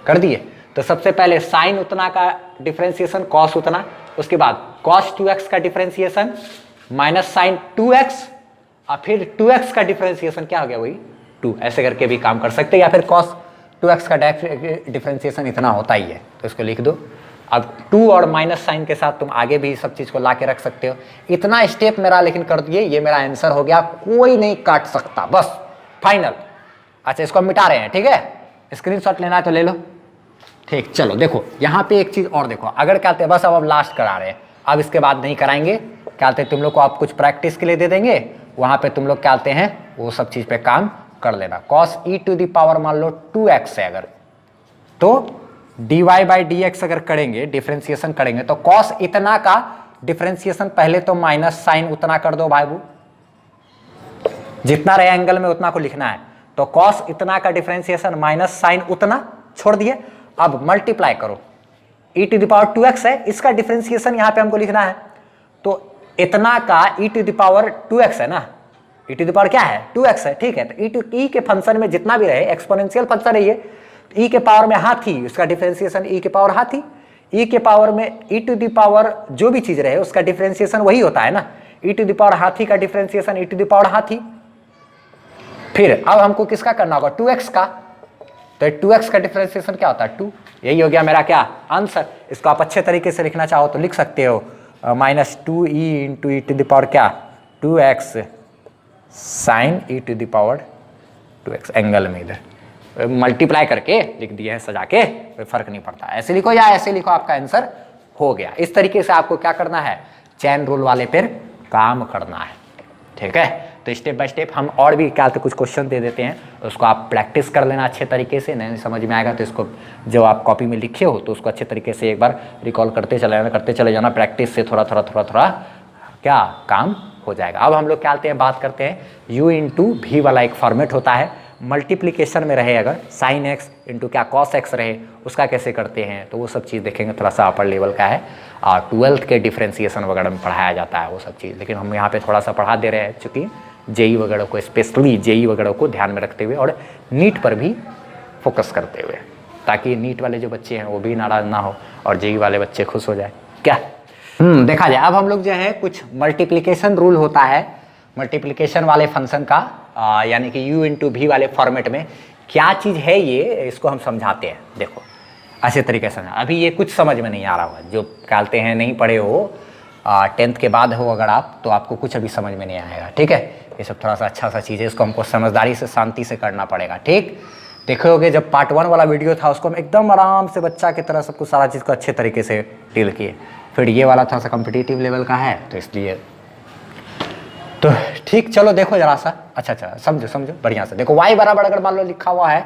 कर दिए। तो सबसे पहले साइन उतना का डिफरेंशिएशन कॉस उतना, उसके बाद कॉस 2x का डिफरेंशिएशन माइनस साइन 2x, और फिर 2x का डिफरेंशिएशन क्या हो गया, वही 2, ऐसे करके भी काम कर सकते हैं, या फिर कॉस 2x का डिफरेंशिएशन इतना होता ही है, तो इसको लिख दो। अब 2 और माइनस साइन के साथ तुम आगे भी सब चीज को ला के रख सकते हो। इतना स्टेप मेरा लेकिन कर दिए, ये मेरा आंसर हो गया, कोई नहीं काट सकता, बस फाइनल। अच्छा इसको हम मिटा रहे हैं, ठीक है, स्क्रीनशॉट लेना है तो ले लो। ठीक, चलो देखो यहाँ पे एक चीज और देखो, अगर क्या बस अब लास्ट करा रहे हैं, अब इसके बाद नहीं कराएंगे, क्या तुम लोग को आप कुछ प्रैक्टिस के लिए दे देंगे, वहां पे तुम लोग क्या हैं वो सब चीज पे काम कर लेना। Cos E to the power मान लो 2x है अगर, तो dy बाई डी एक्स अगर करेंगे डिफरेंशिएशन करेंगे, तो कॉस इतना का डिफरेंशिएशन पहले तो माइनस साइन उतना कर दो भाई, जितना रहे एंगल में उतना को लिखना है, तो कॉस इतना का डिफरेंशिएशन माइनस साइन उतना छोड़ दिए। अब मल्टीप्लाई करो, e to the power 2x है, इसका डिफरेंशिएशन यहां पे हमको लिखना है, तो इतना का e to the power 2x है ना, e टू द पावर क्या है 2x है, ठीक है, तो e के फंक्शन में जितना भी रहे एक्सपोनेंशियल फंक्शन है ये, e के पावर में हाथी, उसका डिफरेंशिएशन e के पावर हाथी, e के पावर में e टू द पावर जो भी चीज रहे उसका डिफरेंशिएशन वही होता है ना, e टू द पावर हाथी का differentiation e to the power हाथी। फिर अब हमको किसका करना होगा, 2x का, तो 2x का डिफरेंशिएशन क्या होता है 2, यही हो गया मेरा क्या आंसर। इसको आप अच्छे तरीके से लिखना चाहो तो लिख सकते हो minus 2e into E to the power क्या 2x sine e to the power 2x, angle में इधर मल्टीप्लाई करके लिख दिया है सजा के, कोई फर्क नहीं पड़ता, ऐसे लिखो या ऐसे लिखो, आपका आंसर हो गया। इस तरीके से आपको क्या करना है, चैन रूल वाले पर काम करना है, ठीक है। तो स्टेप बाय स्टेप हम और भी क्या कुछ क्वेश्चन दे देते हैं, उसको आप प्रैक्टिस कर लेना अच्छे तरीके से, नहीं समझ में आएगा तो इसको जो आप कॉपी में लिखे हो तो उसको अच्छे तरीके से एक बार रिकॉल करते चले जाना, प्रैक्टिस से थोड़ा थोड़ा क्या काम हो जाएगा। अब हम लोग क्या बात करते हैं u इंटू भी वाला एक फॉर्मेट होता है, मल्टीप्लिकेशन में रहे अगर साइन एक्स इंटू क्या कॉस एक्स रहे, उसका कैसे करते हैं, तो वो सब चीज़ देखेंगे, थोड़ा सा अपर लेवल का है, और 12th के डिफरेंशिएशन वगैरह में पढ़ाया जाता है वो सब चीज़, लेकिन हम यहाँ पे थोड़ा सा पढ़ा दे रहे हैं चूँकि जेई वगैरह को, स्पेशली जेई वगैरह को ध्यान में रखते हुए और नीट पर भी फोकस करते हुए, ताकि नीट वाले जो बच्चे हैं वो भी नाराज ना हो और जेई वाले बच्चे खुश हो जाए क्या। देखा जाए अब हम लोग जो है कुछ मल्टीप्लिकेशन रूल होता है, मल्टीप्लिकेशन वाले फंक्शन का यानी कि u इंटू भी वाले फॉर्मेट में क्या चीज़ है ये, इसको हम समझाते हैं। देखो अच्छे तरीके से, अभी ये कुछ समझ में नहीं आ रहा होगा, जो कहते हैं नहीं पढ़े हो 10th के बाद हो अगर आप, तो आपको कुछ अभी समझ में नहीं आएगा, ठीक है। ये सब थोड़ा सा अच्छा सा चीज़ है, इसको हमको समझदारी से शांति से करना पड़ेगा, ठीक। देखोगे जब पार्ट 1 वाला वीडियो था उसको हम एकदम आराम से बच्चा की तरह सब कुछ सारा चीज़ को अच्छे तरीके से डील किए, फिर ये वाला थोड़ा सा कॉम्पिटिटिव लेवल का है तो इसलिए, तो ठीक। चलो देखो जरा सा, अच्छा समझो बढ़िया से। देखो y बराबर अगर मान लो लिखा हुआ है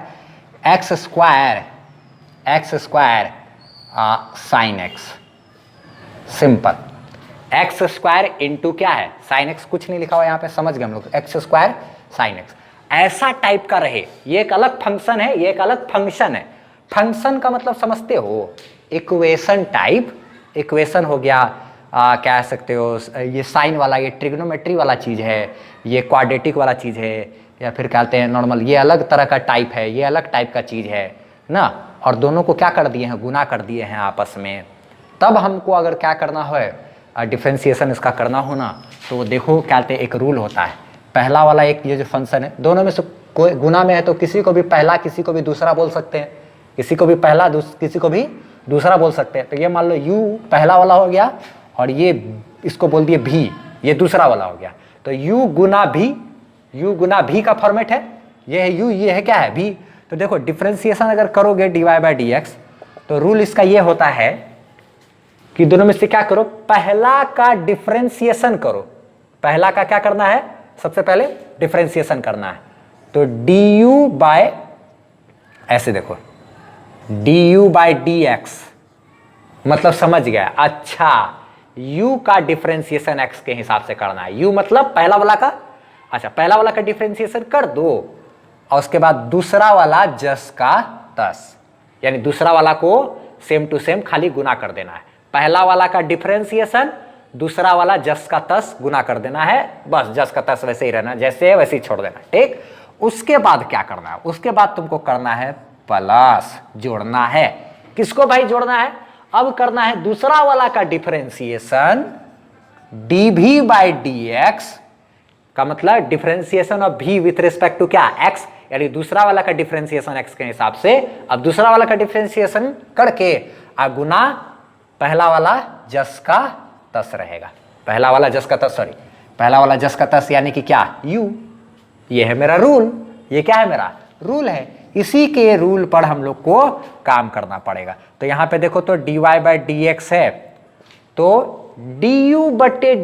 x square sine x, simple, x square into क्या है साइन एक्स, कुछ नहीं लिखा हुआ यहाँ पे, समझ गए हम लोग, एक्स स्क्वायर साइन एक्स, ऐसा टाइप का रहे, ये एक अलग फंक्शन है, ये एक अलग फंक्शन है। फंक्शन का मतलब समझते हो, इक्वेशन टाइप, इक्वेशन हो गया कह सकते हो, ये साइन वाला ये ट्रिग्नोमेट्री वाला चीज़ है, ये क्वाड्रेटिक वाला चीज़ है, या फिर कहते हैं नॉर्मल, ये अलग तरह का टाइप है, ये अलग टाइप का चीज़ है ना, और दोनों को क्या कर दिए हैं, गुना कर दिए हैं आपस में। तब हमको अगर क्या करना हो, डिफ्रेंशिएशन इसका करना हो ना, तो देखो क्या कहते हैं एक रूल होता है, पहला वाला एक ये जो फंक्शन है, दोनों में से कोई गुना में है तो किसी को भी पहला किसी को भी दूसरा बोल सकते हैं, किसी को भी पहला किसी को भी दूसरा बोल सकते हैं। तो ये मान लो u पहला वाला हो गया और ये इसको बोल दिए भी, ये दूसरा वाला हो गया, तो u गुना भी का फॉर्मेट है, ये है u, ये है क्या है भी। तो देखो डिफरेंशिएशन अगर करोगे dy बाई डी एक्स, तो रूल इसका ये होता है कि दोनों में से क्या करो, पहला का डिफरेंशिएशन करो, पहला का क्या करना है, सबसे पहले डिफरेंशिएशन करना है, तो du बाय, ऐसे देखो du बाई डी एक्स, मतलब समझ गया, अच्छा u का डिफरेंशिएशन x के हिसाब से करना है, u मतलब पहला वाला का, अच्छा पहला वाला का डिफरेंशिएशन कर दो और उसके बाद दूसरा वाला जस का तस, यानी दूसरा वाला को सेम टू सेम खाली गुना कर देना है, पहला वाला का डिफरेंशिएशन दूसरा वाला जस का तस गुना कर देना है, बस जस का तस वैसे ही रहना, जैसे है वैसे ही छोड़ देना, ठीक। उसके बाद क्या करना है, उसके बाद तुमको करना है प्लस, जोड़ना है। किसको भाई जोड़ना है, अब करना है दूसरा वाला का डिफरेंशिएशन dv बाई dx का मतलब differentiation of v with respect to क्या, x, यानी दूसरा वाला का डिफरेंशिएशन x के हिसाब से। अब दूसरा वाला का डिफरेंशिएशन करके गुना पहला वाला जस का तस रहेगा, पहला वाला जस का तस, सॉरी पहला वाला जस का तस यानी कि क्या, u। ये है मेरा रूल, ये क्या है मेरा रूल है, इसी के रूल पर हम लोग को काम करना पड़ेगा। तो यहां पे देखो तो dy बाई dx है, तो du बटे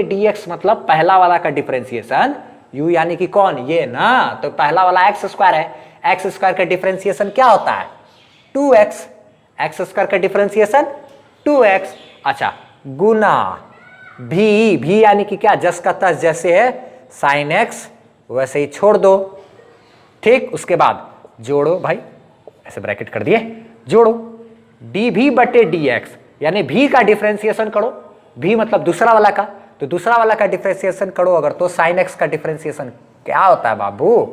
dx मतलब पहला वाला का डिफरेंशिएशन u यानी कि कौन, ये ना, तो पहला वाला एक्स स्क्वायर है, एक्स स्क्वायर का डिफरेंशिएशन क्या होता है 2x, एक्स स्क्वायर का डिफरेंशिएशन 2x। अच्छा गुना भी यानी कि क्या, जस का तस जैसे है साइन x वैसे ही छोड़ दो, ठीक। उसके बाद जोड़ो भाई, ऐसे ब्रैकेट कर दिए, जोड़ो dv बटे dx यानी v का डिफरेंशिएशन करो, v मतलब दूसरा वाला का, तो दूसरा वाला का डिफरेंशिएशन करो अगर, तो साइन x का डिफरेंशिएशन क्या होता है बाबू,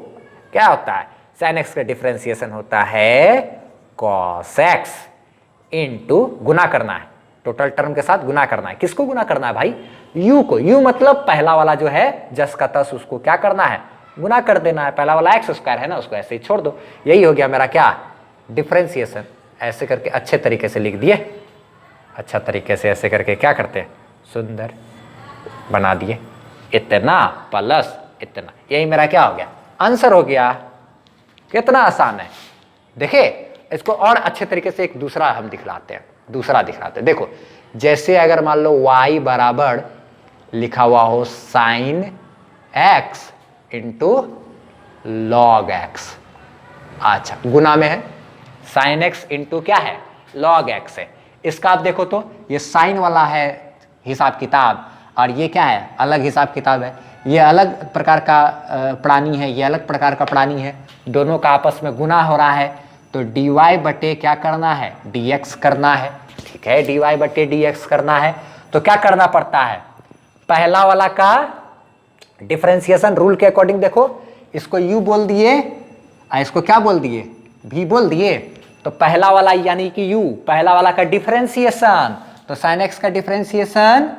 क्या होता है, साइन x का डिफरेंशिएशन होता है cos x इंटू गुना करना है, टोटल टर्म के साथ गुना करना है। किसको गुना करना है भाई, u को, u मतलब पहला वाला जो है जस का तस, उसको क्या करना है, गुना कर देना है। पहला वाला एक्स स्क्वायर है ना, उसको ऐसे ही छोड़ दो। यही हो गया मेरा क्या, डिफरेंशिएशन। ऐसे करके अच्छे तरीके से लिख दिए, अच्छा तरीके से ऐसे करके क्या करते हैं, सुंदर बना दिए, इतना प्लस इतना, यही मेरा क्या हो गया, आंसर हो गया। कितना आसान है, देखिए इसको और अच्छे तरीके से एक दूसरा हम दिखलाते हैं, दूसरा दिखलाते हैं। देखो जैसे अगर मान लो y बराबर लिखा हुआ हो sine x into log x, अच्छा गुना में है साइन x इंटू क्या है, लॉग x है। इसका आप देखो तो ये साइन वाला है हिसाब किताब, और ये क्या है, अलग हिसाब किताब है। ये अलग प्रकार का प्राणी है, ये अलग प्रकार का प्राणी है, दोनों का आपस में गुना हो रहा है। तो dy बटे क्या करना है, dx करना है, ठीक है, dy बटे dx करना है। तो क्या करना पड़ता है, पहला वाला का डिफरेंशिएशन रूल के अकॉर्डिंग देखो, इसको u बोल दिए, इसको क्या बोल दिए, v बोल दिए। तो पहला वाला यानी कि u, पहला वाला का डिफरेंशिएशन, तो sin x का डिफरेंशिएशन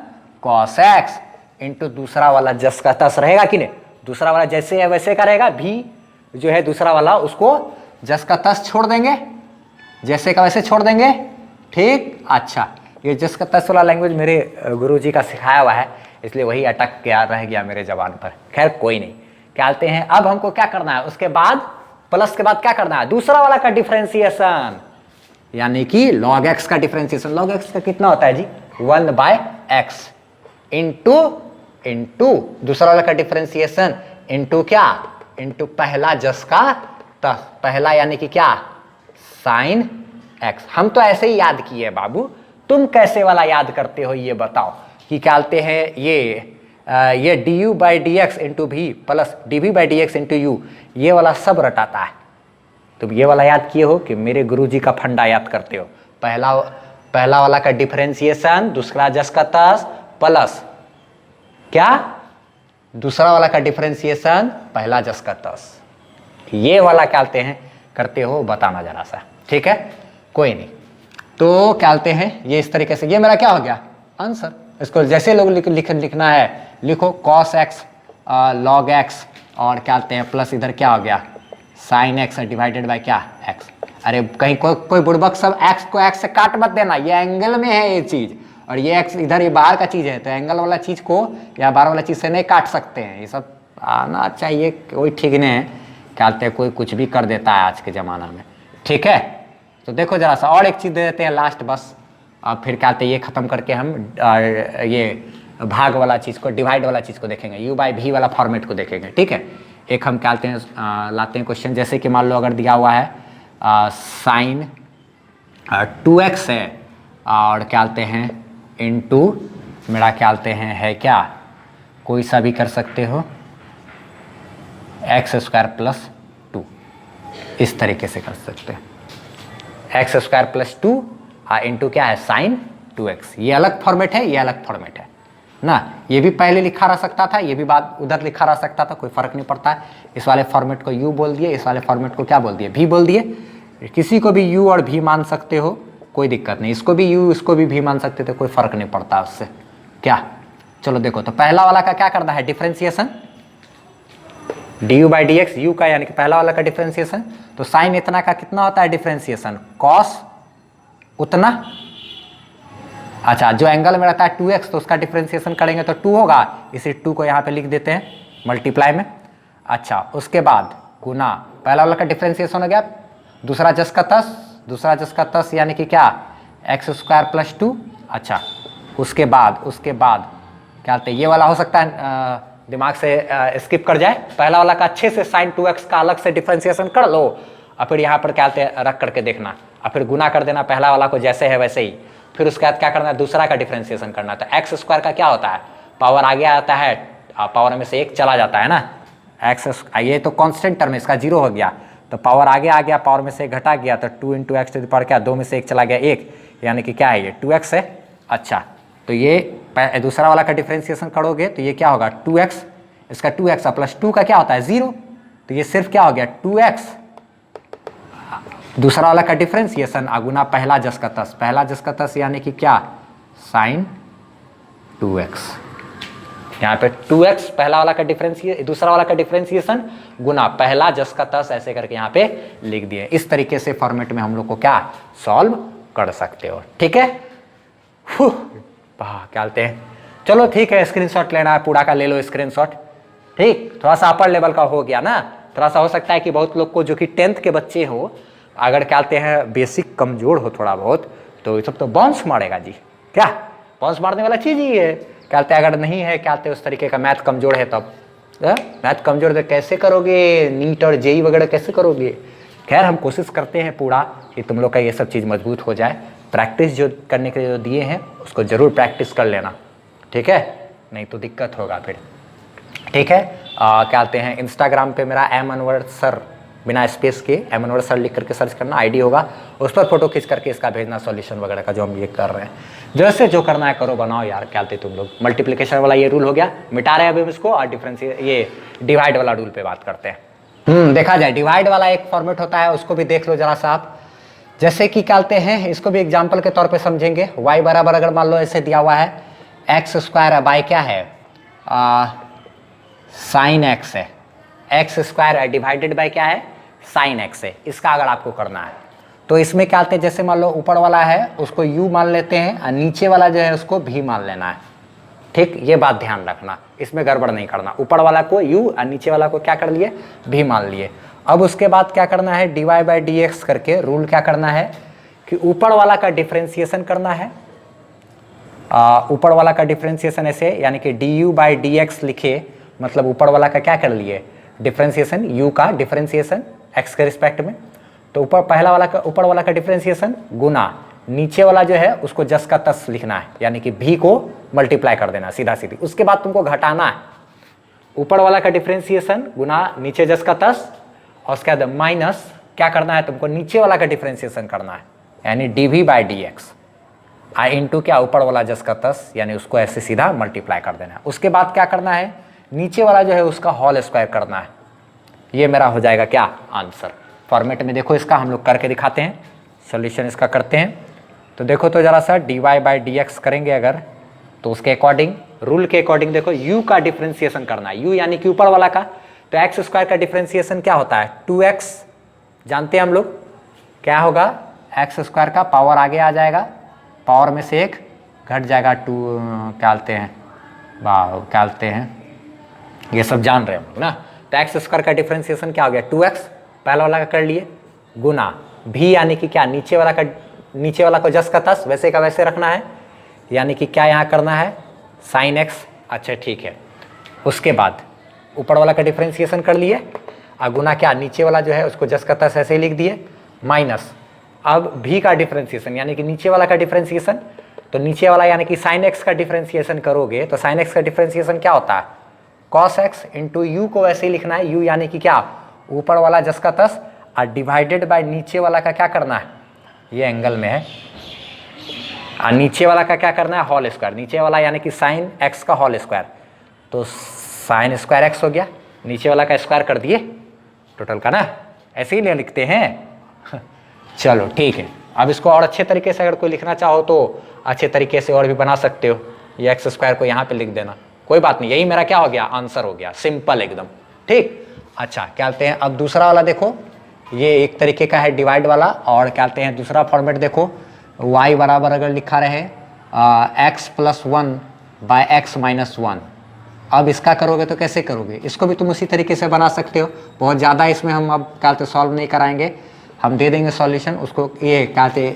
cos x इंटू दूसरा वाला जस का तस रहेगा कि नहीं, दूसरा वाला जैसे है वैसे का रहेगा, v जो है दूसरा वाला उसको जस का तस छोड़ देंगे, जैसे का वैसे छोड़ देंगे, ठीक। अच्छा ये जस का तस वाला लैंग्वेज मेरे गुरुजी का सिखाया हुआ है, इसलिए वही अटक गया, रह गया मेरे जबान पर। खैर कोई नहीं, कहते हैं अब हमको क्या करना है, उसके बाद प्लस के बाद क्या करना है, दूसरा वाला का डिफरेंशिएशन यानी कि log x का डिफरेंशिएशन। log x का कितना होता है जी, 1/x इंटू दूसरा वाला का डिफरेंशिएशन इंटू क्या, इंटू पहला जस का तस, पहला यानी कि क्या, साइन x। हम तो ऐसे ही याद किए बाबू, तुम कैसे वाला याद करते हो ये बताओ। कि क्या कहते हैं ये du by D X into भी plus dv by D X into U, ये वाला सब रटाता है। तुम ये वाला याद किए हो कि मेरे गुरुजी का फंडा याद करते हो, पहला वाला का डिफरेंशिएशन, दूसरा जस का तस प्लस क्या, दूसरा वाला का डिफरेंशिएशन, पहला जस का तस। ये वाला क्या कहते हैं करते हो, बताना जरा सा, ठीक है, कोई नहीं। तो क्या कहते हैं ये इस तरीके से, ये मेरा क्या हो गया आंसर। इसको जैसे लोग लिखना है लिखो cos x log x और क्या कहते हैं प्लस इधर क्या हो गया sin x डिवाइडेड बाय क्या x। अरे कहीं कोई बुड़बक सब x को x से काट मत देना, ये एंगल में है ये चीज, और ये x इधर ये बाहर का चीज है, तो एंगल वाला चीज को या बाहर वाला चीज से नहीं काट सकते हैं, ये सब आना चाहिए। कोई ठीक नहीं है, क्या कहते हैं कोई कुछ भी कर देता है आज के ज़माना में, ठीक है। तो देखो जरा सा और एक चीज़ दे देते हैं लास्ट बस, और फिर क्या कहते हैं ये ख़त्म करके हम ये भाग वाला चीज़ को, डिवाइड वाला चीज़ को देखेंगे, u बाई v वाला फॉर्मेट को देखेंगे, ठीक है। एक हम क्या कहते हैं लाते हैं क्वेश्चन, जैसे कि मान लो अगर दिया हुआ है साइन 2x है और क्या कहते हैं इंटू मेरा क्या कहते हैं है क्या, कोई सा भी कर सकते हो, एक्स स्क्वायर प्लस 2, इस तरीके से कर सकते हैं, एक्स स्क्वायर प्लस 2 इंटू क्या है साइन 2x। ये अलग फॉर्मेट है, ये अलग फॉर्मेट है ना। ये भी पहले लिखा रह सकता था, ये भी बाद उधर लिखा रह सकता था, कोई फर्क नहीं पड़ता है। इस वाले फॉर्मेट को u बोल दिए, इस वाले फॉर्मेट को क्या बोल दिए, v बोल दिए। किसी को भी u और v मान सकते हो, कोई दिक्कत नहीं। इसको भी u, इसको भी v मान सकते थे, कोई फर्क नहीं पड़ता उससे। क्या, चलो देखो, तो पहला वाला का क्या करना है, differentiation, du by D x, you का यानी कि पहला वाला का डिफरेंशिएशन। तो साइन इतना का कितना होता है डिफरेंशिएशन, कॉस उतना। अच्छा, जो एंगल में रहता है 2x, तो उसका डिफरेंशिएशन करेंगे तो 2 होगा, इसी 2 को यहाँ पे लिख देते हैं मल्टीप्लाई में। अच्छा, उसके बाद गुना, पहला वाला का डिफरेंशिएशन हो गया, दूसरा जस का तस, दूसरा जस का तस यानी कि क्या, एक्स स्क्वायर प्लस 2। अच्छा, उसके बाद क्या कहते हैं, ये वाला हो सकता है दिमाग से स्किप कर जाए। पहला वाला का अच्छे से साइन 2x का अलग से डिफरेंशिएशन कर लो, और फिर यहाँ पर क्या कहते हैं रख करके देखना, और फिर गुना कर देना पहला वाला को जैसे है वैसे ही। फिर उसके बाद क्या करना है, दूसरा का डिफरेंशिएशन करना। तो एक्स स्क्वायर का क्या होता है, पावर आगे आता है, पावर में से 1 चला जाता है ना, एक्स, ये तो कांस्टेंट टर्म है, इसका 0 हो गया, तो पावर आगे आ गया, पावर में से 1 घटा गया, तो 2 into x to the power क्या, 2 में से 1 चला गया 1, यानी कि क्या है ये 2x है। अच्छा, तो ये दूसरा वाला का डिफरेंशिएशन करोगे तो ये क्या होगा 2x, इसका 2x प्लस 2 का क्या होता है 0, तो ये सिर्फ क्या हो गया 2x, दूसरा वाला का डिफरेंशिएशन अगुना पहला जस का तस, पहला जस का तस यानी कि क्या, साइन 2x। यहाँ पे 2x पहला वाला का डिफरेंशिएशन, दूसरा वाला का डिफरेंशिएशन गुना पहला जस का तस, ऐसे करके यहाँ पे लिख दिए। इस तरीके से फॉर्मेट में हम लोग को क्या सॉल्व कर सकते हो, ठीक है। क्या बोलते हैं, चलो ठीक है, स्क्रीनशॉट लेना है पूरा का ले लो स्क्रीनशॉट, ठीक। थोड़ा सा अपर लेवल का हो गया ना, थोड़ा सा हो सकता है कि बहुत लोग को जो कि 10th के बच्चे हो, अगर क्या कहते हैं बेसिक कमजोर हो थोड़ा बहुत, तो ये सब तो बाउंस मारेगा जी। क्या बाउंस मारने वाला चीज ही है, कहते हैं अगर नहीं है क्या कहते हैं उस तरीके का मैथ कमजोर है, तब मैथ कमजोर तो कैसे करोगे, नीट और जेई वगैरह कैसे करोगे। खैर हम कोशिश करते हैं पूरा कि तुम लोग का ये सब चीज़ मजबूत हो जाए। प्रैक्टिस जो करने के लिए जो दिए हैं उसको ज़रूर प्रैक्टिस कर लेना, ठीक है, नहीं तो दिक्कत होगा फिर, ठीक है। क्या कहते हैं इंस्टाग्राम पे मेरा एम अनवर सर, बिना स्पेस के एम अनवर सर लिख करके सर्च करना, आईडी होगा, उस पर फोटो खींच करके इसका भेजना सॉल्यूशन वगैरह का जो हम ये कर रहे हैं। जैसे जो करना है करो, बनाओ यार, क्या कहते तुम लोग। मल्टीप्लिकेशन वाला ये रूल हो गया, मिटा रहे हैं अभी हम इसको, और डिफरेंस ये डिवाइड वाला रूल पे बात करते हैं। देखा जाए डिवाइड वाला एक फॉर्मेट होता है, उसको भी देख लो जरा सा आप। जैसे कि कहते हैं, इसको भी एग्जाम्पल के तौर पे समझेंगे। y बराबर अगर मान लो ऐसे दिया हुआ है एक्स स्क्वायर है, बाई क्या है साइन एक्स है, एक्स स्क्वायर है डिवाइडेड बाई क्या है साइन एक्स है। इसका अगर आपको करना है तो इसमें क्या कहते हैं, जैसे मान लो ऊपर वाला है उसको u मान लेते हैं, और नीचे वाला जो है उसको v मान लेना है, ठीक। ये बात ध्यान रखना, इसमें गड़बड़ नहीं करना। ऊपर वाला को u और नीचे वाला को क्या कर लिए, v मान लिए। अब उसके बाद क्या करना है, dy बाई डी एक्स करके रूल क्या करना है कि ऊपर वाला का डिफरेंशिएशन करना है। ऊपर वाला का डिफरेंशिएशन ऐसे, यानी कि du बाई डी एक्स लिखे, मतलब ऊपर वाला का क्या कर लिए डिफरेंशिएशन, u का डिफरेंशिएशन x के रिस्पेक्ट में। तो ऊपर पहला वाला का, ऊपर वाला का डिफरेंशिएशन गुना नीचे वाला जो है उसको जस का तस लिखना है, यानी कि v को मल्टीप्लाई कर देना सीधा सीधी। उसके बाद तुमको घटाना है, ऊपर वाला का डिफरेंशिएशन गुना नीचे जस का तस, और उसके बाद माइनस क्या करना है तुमको, नीचे वाला का डिफरेंशिएशन करना है, यानी dv by D x, I into क्या ऊपर वाला जस का तस, यानी उसको ऐसे सीधा मल्टीप्लाई कर देना है। उसके बाद क्या करना है, नीचे वाला जो है उसका होल स्क्वायर करना है। ये मेरा हो जाएगा क्या आंसर। फॉर्मेट में देखो इसका हम लोग करके दिखाते हैं, सॉल्यूशन इसका करते हैं। तो देखो तो जरा सा dy बाई डी एक्स करेंगे अगर, तो उसके अकॉर्डिंग, रूल के अकॉर्डिंग देखो u का डिफरेंशिएशन करना है, u यानी कि ऊपर वाला का। तो एक्स स्क्वायर का डिफरेंशिएशन क्या होता है 2x, जानते हैं हम लोग क्या होगा, एक्स स्क्वायर का पावर आगे आ जाएगा, पावर में से 1 घट जाएगा 2, क्या बोलते हैं क्या बोलते हैं, ये सब जान रहे हैं ना। तो एक्स स्क्वायर का डिफरेंशिएशन क्या हो गया 2x, पहला वाला का कर लिए, गुना v यानी कि क्या नीचे वाला को जस का तस वैसे का वैसे रखना है, यानी कि क्या यहाँ करना है साइन x। अच्छा ठीक है, उसके बाद ऊपर वाला का डिफरेंशिएशन कर लिए, और गुना क्या नीचे वाला जो है उसको जस का तस ऐसे ही लिख दिए, माइनस अब v का डिफरेंशिएशन यानी कि नीचे वाला का डिफरेंशिएशन। तो नीचे वाला यानी कि साइन x का डिफरेंशिएशन करोगे, तो साइन x का डिफरेंशिएशन क्या होता है cos x इंटू यू को वैसे ही लिखना है, u यानी कि क्या ऊपर वाला जस का तस, और डिवाइडेड बाय नीचे वाला का क्या करना है, ये एंगल में है नीचे वाला का क्या करना है, होल स्क्वायर, नीचे वाला यानी कि साइन एक्स का होल स्क्वायर, तो साइन स्क्वायर एक्स हो गया, नीचे वाला का स्क्वायर कर दिए टोटल का ना, ऐसे ही लिखते हैं। चलो ठीक है, अब इसको और अच्छे तरीके से अगर कोई लिखना चाहो तो अच्छे तरीके से और भी बना सकते हो, ये एक्स स्क्वायर को यहाँ पे लिख देना, कोई बात नहीं, यही मेरा क्या हो गया, आंसर हो गया, सिंपल एकदम, ठीक। अच्छा क्या कहते हैं, अब दूसरा वाला देखो, ये एक तरीके का है डिवाइड वाला, और क्या कहते हैं दूसरा फॉर्मेट देखो, y बराबर अगर लिखा रहे x plus 1 by x minus 1, अब इसका करोगे तो कैसे करोगे, इसको भी तुम उसी तरीके से बना सकते हो, बहुत ज़्यादा इसमें हम अब क्या कहते सॉल्व नहीं कराएंगे, हम दे देंगे सॉल्यूशन उसको, ये क्या कहते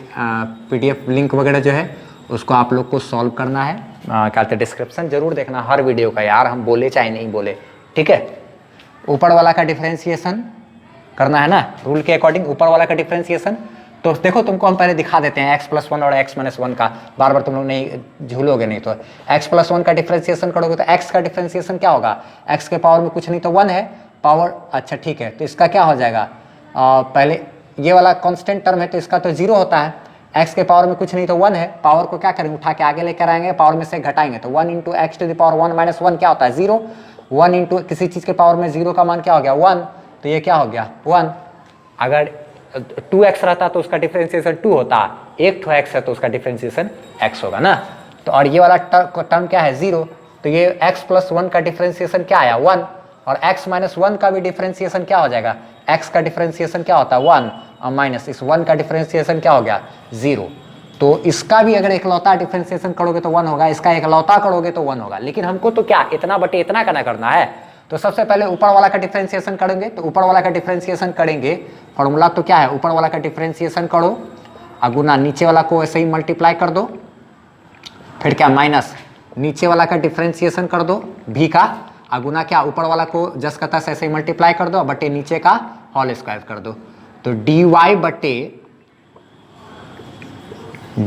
PDF लिंक वगैरह जो है उसको आप लोग को सॉल्व करना है, क्या कहते डिस्क्रिप्शन जरूर देखना हर वीडियो का यार, हम बोले चाहे नहीं बोले, ठीक है। ऊपर वाला का डिफरेंशिएशन करना है ना, रूल के अकॉर्डिंग ऊपर वाला का डिफरेंशिएशन, तो देखो तुमको हम पहले दिखा देते हैं x प्लस 1 और x माइनस 1 का, बार बार तुम लोग नहीं झूलोगे नहीं, तो x प्लस 1 का डिफरेंशिएशन करोगे तो x का डिफरेंशिएशन क्या होगा, x के पावर में कुछ नहीं तो 1 है पावर, अच्छा ठीक है, तो इसका क्या हो जाएगा, पहले ये वाला कांस्टेंट टर्म है तो इसका तो 0 होता है, x के पावर में कुछ नहीं तो 1 है, पावर को क्या करेंगे उठा के आगे लेकर आएंगे, पावर में से घटाएंगे, तो 1 into x to the power 1 minus 1 क्या होता है 0, 1 इंटू किसी चीज़ के पावर में 0 का मान क्या हो गया 1, तो ये क्या हो गया 1, अगर 2x रहता तो उसका डिफरेंशिएशन 2 होता, एक ठो x है तो उसका डिफरेंशिएशन x होगा ना, तो और ये वाला टर्म क्या है 0, तो ये x प्लस 1 का डिफरेंशिएशन क्या आया 1, और x माइनस 1 का भी डिफरेंशिएशन क्या हो जाएगा, x का डिफरेंशिएशन क्या होता है 1, और माइनस इस 1 का डिफरेंशिएशन क्या हो गया 0, तो इसका भी अगर इकलौता डिफरेंशिएशन करोगे तो 1 होगा, इसका इकलौता करोगे तो 1 होगा, लेकिन हमको तो क्या इतना बटे इतना का ना करना है, तो सबसे पहले ऊपर वाला का डिफरेंशिएशन करेंगे, तो ऊपर वाला का डिफरेंशिएशन करेंगे, फॉर्मूला तो क्या है, ऊपर वाला का डिफरेंशिएशन करो, अगुना नीचे वाला को ऐसे ही मल्टीप्लाई कर दो, फिर क्या माइनस नीचे वाला का डिफरेंशिएशन कर दो भी का, अगुना क्या ऊपर वाला को जस का तस ऐसे ही मल्टीप्लाई कर दो, बटे नीचे का होल स्क्वायर कर दो, तो dy बटे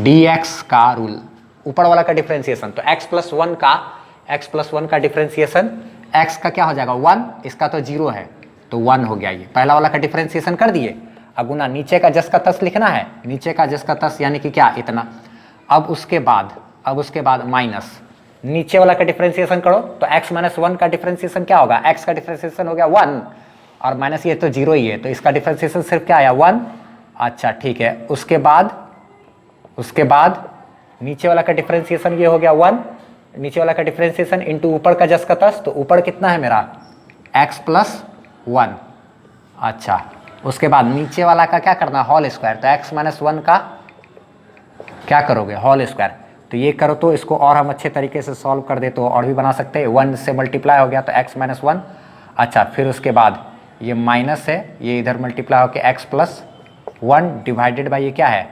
dx का रूल, ऊपर वाला का डिफरेंशिएशन, तो x प्लस 1 का डिफरेंशिएशन, x का क्या हो जाएगा 1, इसका तो 0 है तो 1 हो गया, ये पहला वाला का डिफरेंशिएशन कर दिए, अगुना नीचे का जस का तस लिखना है, नीचे का जस का तस यानी कि क्या इतना, अब उसके बाद माइनस नीचे वाला का डिफरेंशिएशन करो, तो x माइनस 1 का डिफरेंशिएशन क्या होगा, x का डिफरेंशिएशन हो गया 1, और माइनस ये तो 0 ही है, तो इसका डिफरेंशिएशन सिर्फ क्या आया 1, अच्छा ठीक है, उसके बाद नीचे वाला का डिफरेंशिएशन ये हो गया 1, नीचे वाला का डिफरेंशिएशन इंटू ऊपर का जस का तस, तो ऊपर कितना है मेरा x प्लस 1, अच्छा उसके बाद नीचे वाला का क्या करना होल स्क्वायर, तो x माइनस 1 का क्या करोगे होल स्क्वायर, तो ये करो, तो इसको और हम अच्छे तरीके से सॉल्व कर दे तो और भी बना सकते हैं, 1 से मल्टीप्लाई हो गया तो x माइनस 1, अच्छा फिर उसके बाद ये माइनस है, ये इधर मल्टीप्लाई होकर x प्लस 1 डिवाइडेड बाई ये क्या है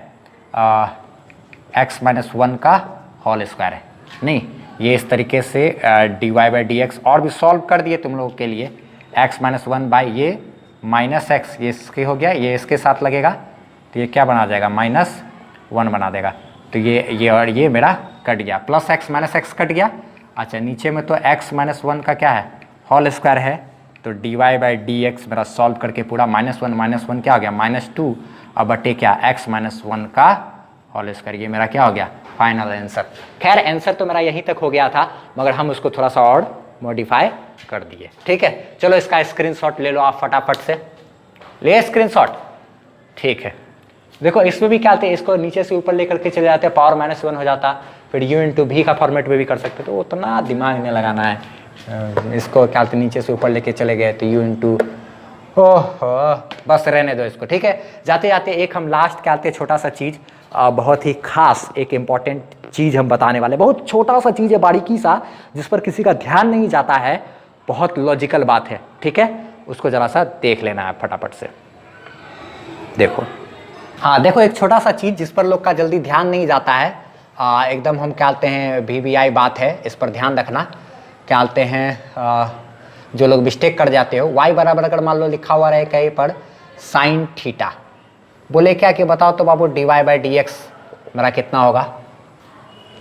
x माइनस 1 का होल स्क्वायर है, नहीं ये इस तरीके से dy बाई डी एक्स और भी सॉल्व कर दिए तुम लोगों के लिए, x माइनस 1 बाई ये माइनस एक्स, ये इसके हो गया, ये इसके साथ लगेगा तो ये क्या बना जाएगा -1 बना देगा, तो ये और ये मेरा कट गया, plus x minus x cut गया, अच्छा नीचे में तो x माइनस 1 का क्या है होल स्क्वायर है, तो dy बाई डी एक्स मेरा सॉल्व करके पूरा -1 क्या हो गया -2, अब बटे क्या x माइनस 1 का होल स्क्वायर, ये मेरा क्या हो गया फाइनल आंसर। खैर आंसर तो मेरा यहीं तक हो गया था, मगर हम उसको थोड़ा सा और मॉडिफाई कर दिए, ठीक है। चलो इसका स्क्रीनशॉट ले लो आप फटाफट से, ले स्क्रीनशॉट, ठीक है। देखो इसमें भी क्या आते हैं, इसको नीचे से ऊपर लेकर के चले जाते हैं, पावर -1 हो जाता, फिर u इंटू भी का फॉर्मेट में भी कर सकते, तो उतना दिमाग नहीं लगाना है, इसको क्या आते नीचे से ऊपर लेके चले गए तो u इंटू, ओह बस रहने दो इसको, ठीक है। जाते जाते एक हम लास्ट क्या आते छोटा सा चीज़, बहुत ही खास एक इम्पॉर्टेंट चीज़ हम बताने वाले, बहुत छोटा सा चीज़ है बारीकी सा, जिस पर किसी का ध्यान नहीं जाता है, बहुत लॉजिकल बात है, ठीक है, उसको ज़रा सा देख लेना है फटाफट से। देखो हाँ देखो एक छोटा सा चीज़ जिस पर लोग का जल्दी ध्यान नहीं जाता है, एकदम हम क्या कहते हैं VVI बात है, इस पर ध्यान रखना। क्या कहते हैं जो लोग मिस्टेक कर जाते हो, y बराबर अगर मान लो लिखा हुआ रहे कहीं पर साइन थीटा, बोले क्या कि बताओ तो बाबू dy बाई डी एक्स मेरा कितना होगा,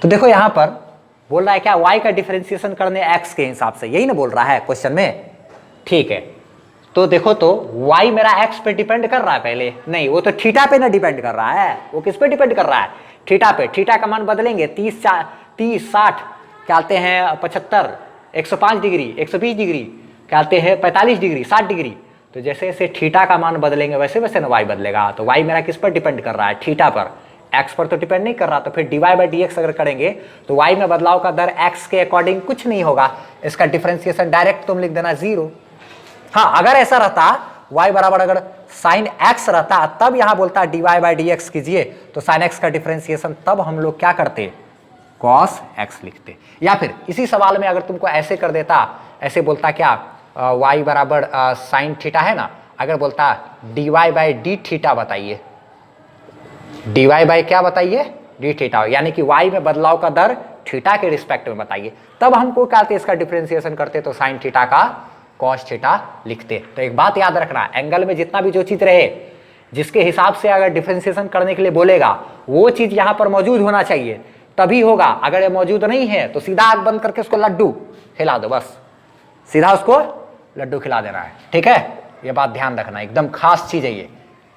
तो देखो यहाँ पर बोल रहा है क्या y का डिफरेंशिएशन करने x के हिसाब से, यही ना बोल रहा है क्वेश्चन में, ठीक है। तो देखो तो y मेरा x पे डिपेंड कर रहा है, पहले नहीं वो तो थीटा पे ना डिपेंड कर रहा है, वो किस पे डिपेंड कर रहा है थीटा पे, थीटा का मान बदलेंगे 30 60 क्या कहते हैं 75 105 डिग्री 120 डिग्री क्या कहते हैं 45 डिग्री 60 डिग्री। तो जैसे जैसे थीटा का मान बदलेंगे वैसे वैसे ना वाई बदलेगा। तो वाई मेरा किस पर डिपेंड कर रहा है? थीटा पर, एक्स पर तो डिपेंड नहीं कर रहा। तो फिर डीवाई बाई डी एक्स अगर करेंगे तो वाई में बदलाव का दर एक्स के अकॉर्डिंग कुछ नहीं होगा, इसका डिफरेंशिएशन डायरेक्ट तुम लिख देना 0। हाँ, अगर ऐसा रहता y बराबर अगर साइन x रहता तब यहां बोलता dy बाई डी एक्स कीजिए, तो साइन x का डिफरेंशिएशन तब हम लोग क्या करते? cos x लिखते। या फिर इसी सवाल में अगर तुमको ऐसे कर देता, ऐसे बोलता क्या y बराबर साइन थीटा है ना, अगर बोलता dy बाई डी थीटा बताइए, dy बाई क्या बताइए? डी थीटा, यानी कि y में बदलाव का दर थीटा के रिस्पेक्ट में बताइए, तब हमको क्या कहते इसका डिफरेंशिएशन करते तो साइन थीटा का कॉस थीटा लिखते। तो एक बात याद रखना, एंगल में जितना भी जो चीज रहे जिसके हिसाब से अगर डिफरेंशिएशन करने के लिए बोलेगा वो चीज यहां पर मौजूद होना चाहिए तभी होगा। अगर ये मौजूद नहीं है तो सीधा आंख बंद करके उसको लड्डू खिला दो, बस सीधा उसको लड्डू खिला देना है, ठीक है? ये बात ध्यान रखना, एकदम खास चीज है ये,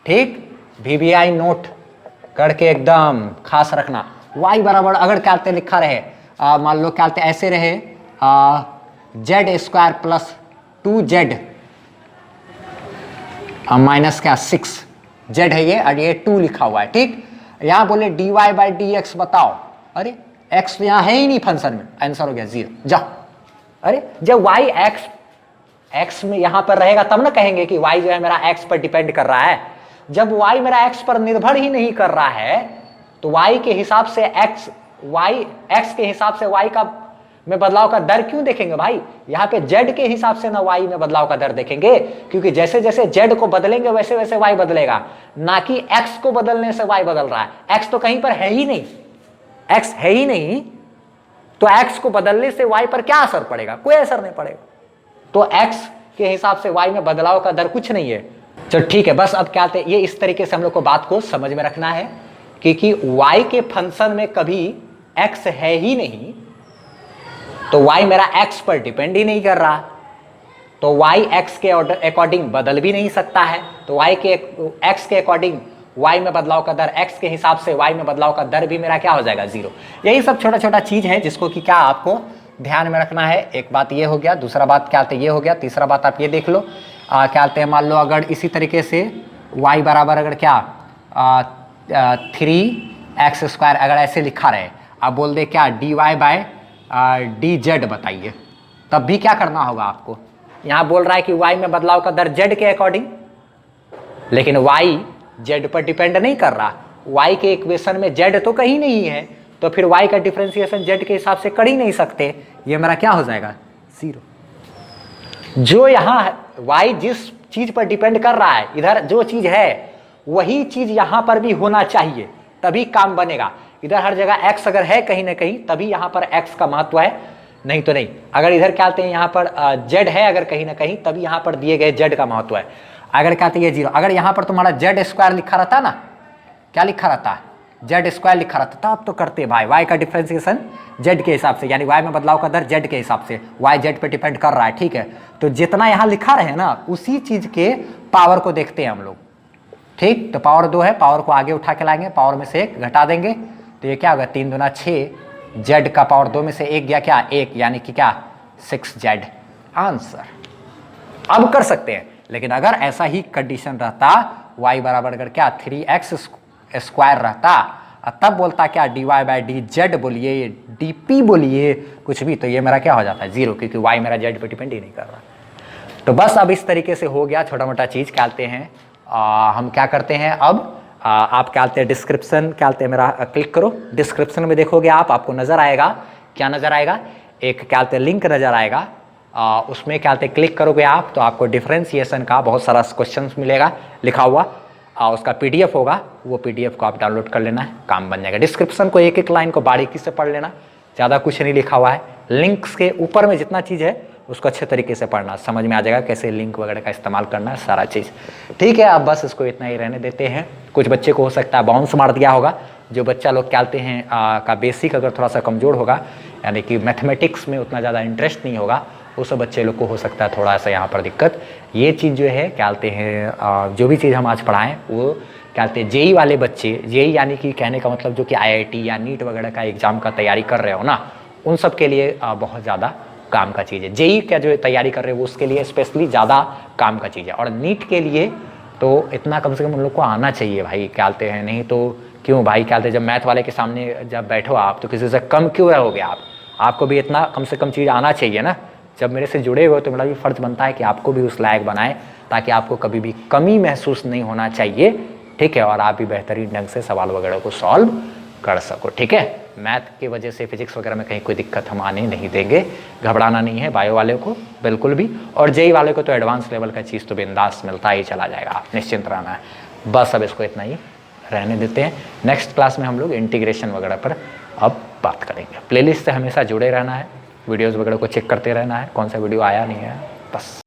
ठीक? VBI नोट करके एकदम खास रखना। y बराबर अगर क्या कहते लिखा रहे, मान लो क्या कहते ऐसे रहे Z square plus 2z minus क्या 6 z है ये, और ये 2 लिखा हुआ है, ठीक? यहां बोले dy बाई डी एक्स बताओ, अरे x तो यहां है ही नहीं फंक्शन में, आंसर हो गया 0। जाओ, अरे जब y x में यहां पर रहेगा तब ना कहेंगे कि y जो है मेरा x पर डिपेंड कर रहा है। जब y मेरा x पर निर्भर ही नहीं कर रहा है तो y के हिसाब से x के हिसाब से y का में बदलाव का दर क्यों देखेंगे भाई? यहाँ पे z के हिसाब से ना y में बदलाव का दर देखेंगे, क्योंकि जैसे जैसे z को बदलेंगे वैसे वैसे y बदलेगा, ना कि x को बदलने से y बदल रहा है। x तो कहीं पर है ही नहीं, x है ही नहीं, तो x को बदलने से y पर क्या असर पड़ेगा? कोई असर नहीं पड़ेगा। तो x के हिसाब से y में बदलाव का दर कुछ नहीं है। चलो ठीक है, बस अब क्या कहते हैं ये इस तरीके से हम लोग को बात को समझ में रखना है, क्योंकि y के फंक्शन में कभी x है ही नहीं तो y मेरा x पर डिपेंड ही नहीं कर रहा, तो y x के अकॉर्डिंग बदल भी नहीं सकता है। तो x के अकॉर्डिंग y में बदलाव का दर x के हिसाब से y में बदलाव का दर भी मेरा क्या हो जाएगा? 0। यही सब छोटा छोटा चीज है जिसको कि क्या आपको ध्यान में रखना है। एक बात ये हो गया, दूसरा बात क्या कहते ये हो गया, तीसरा बात आप ये देख लो क्या कहते हैं, मान लो अगर इसी तरीके से y बराबर अगर क्या 3x स्क्वायर अगर ऐसे लिखा रहे, आप बोल दे क्या dy बाय डी जेड बताइए, तब भी क्या करना होगा आपको? यहां बोल रहा है कि y में बदलाव का दर z के अकॉर्डिंग, लेकिन y z पर डिपेंड नहीं कर रहा, y के इक्वेशन में z तो कहीं नहीं है, तो फिर y का डिफरेंशिएशन z के हिसाब से कर ही नहीं सकते, ये मेरा क्या हो जाएगा? 0। जो यहां y जिस चीज पर डिपेंड कर रहा है, इधर जो चीज है वही चीज यहां पर भी होना चाहिए, तभी काम बनेगा। इधर हर जगह x अगर है कहीं ना कहीं तभी यहां पर x का महत्व है, नहीं तो नहीं। अगर इधर क्या कहते हैं यहाँ पर z है अगर कहीं ना कहीं तभी यहां पर दिए गए z का महत्व है। अगर कहते हैं ये 0, अगर यहां पर तुम्हारा z स्क्वायर लिखा रहता ना, क्या लिखा रहता? z स्क्वायर लिखा रहता, तब तो करते भाई y का डिफरेंशिएशन z के हिसाब से, यानी y में बदलाव का दर z के हिसाब से, y z पे डिपेंड कर रहा है, ठीक है? तो जितना यहाँ लिखा रहे ना उसी चीज के पावर को देखते हैं हम लोग, ठीक? तो पावर 2 है, पावर को आगे उठा के लाएंगे, पावर में से 1 घटा देंगे तो ये क्या होगा? 3 दूना 6, z का पावर 2 में से 1 गया क्या? 1, यानी कि क्या 6z आंसर। अब कर सकते हैं, लेकिन अगर ऐसा ही कंडीशन रहता y बराबर अगर क्या 3x स्क्वायर रहता, तब बोलता क्या dy बाई डी जेड बोलिए, dp बोलिए, कुछ भी, तो ये मेरा क्या हो जाता है? 0, क्योंकि y मेरा z पे डिपेंड ही नहीं कर रहा। तो बस अब इस तरीके से हो गया, छोटा मोटा चीज क्या कहते हैं हम क्या करते हैं अब आप क्या कहते हैं डिस्क्रिप्शन क्या कहते हैं मेरा क्लिक करो, डिस्क्रिप्शन में देखोगे आप, आपको नजर आएगा, क्या नजर आएगा? एक क्या कहते हैं लिंक नजर आएगा, उसमें क्या कहते हैं क्लिक करोगे आप तो आपको डिफरेंशिएशन का बहुत सारा क्वेश्चंस मिलेगा लिखा हुआ, उसका PDF होगा, वो PDF को आप डाउनलोड कर लेना है, काम बन जाएगा। डिस्क्रिप्शन को एक एक लाइन को बारीकी से पढ़ लेना, ज़्यादा कुछ नहीं लिखा हुआ है, लिंक्स के ऊपर में जितना चीज़ है उसको अच्छे तरीके से पढ़ना, समझ में आ जाएगा कैसे लिंक वगैरह का इस्तेमाल करना है, सारा चीज़ ठीक है। अब बस इसको इतना ही रहने देते हैं। कुछ बच्चे को हो सकता है बाउंस मार दिया होगा, जो बच्चा लोग क्या कहते हैं का बेसिक अगर थोड़ा सा कमज़ोर होगा, यानी कि मैथमेटिक्स में उतना ज़्यादा इंटरेस्ट नहीं होगा, उस बच्चे लोग को हो सकता है थोड़ा सा यहाँ पर दिक्कत। ये चीज़ जो है क्या कहते हैं जो भी चीज़ हम आज पढ़ाएं वो क्या कहते हैं जेई वाले बच्चे, जेई यानी कि कहने का मतलब जो कि आईआईटी या नीट वगैरह का एग्जाम का तैयारी कर रहे हो ना, उन सब के लिए बहुत ज़्यादा काम का चीज़ है। जेई का जो तैयारी कर रहे हो उसके लिए स्पेशली ज़्यादा काम का चीज़ है। और नीट के लिए तो इतना कम से कम उन लोग को आना चाहिए भाई, क्या कहते हैं, नहीं तो क्यों भाई, क्या कहते हैं, जब मैथ वाले के सामने जब बैठो आप तो किसी से कम क्यों रहोगे आप, आपको भी इतना कम से कम चीज़ आना चाहिए ना। जब मेरे से जुड़े हुए तो मेरा भी फ़र्ज़ बनता है कि आपको भी उस लायक बनाएं, ताकि आपको कभी भी कमी महसूस नहीं होना चाहिए, ठीक है, और आप भी बेहतरीन ढंग से सवाल वगैरह को सॉल्व कर सको, ठीक है। मैथ की वजह से फिजिक्स वगैरह में कहीं कोई दिक्कत हम आने नहीं देंगे, घबराना नहीं है बायो वाले को बिल्कुल भी। और जेई वाले को तो एडवांस लेवल का चीज़ तो बिंदास मिलता ही चला जाएगा, निश्चिंत रहना है। बस अब इसको इतना ही रहने देते हैं, नेक्स्ट क्लास में हम लोग इंटीग्रेशन वगैरह पर अब बात करेंगे। प्लेलिस्ट से हमेशा जुड़े रहना है, वीडियोज़ वगैरह को चेक करते रहना है, कौन सा वीडियो आया नहीं है बस।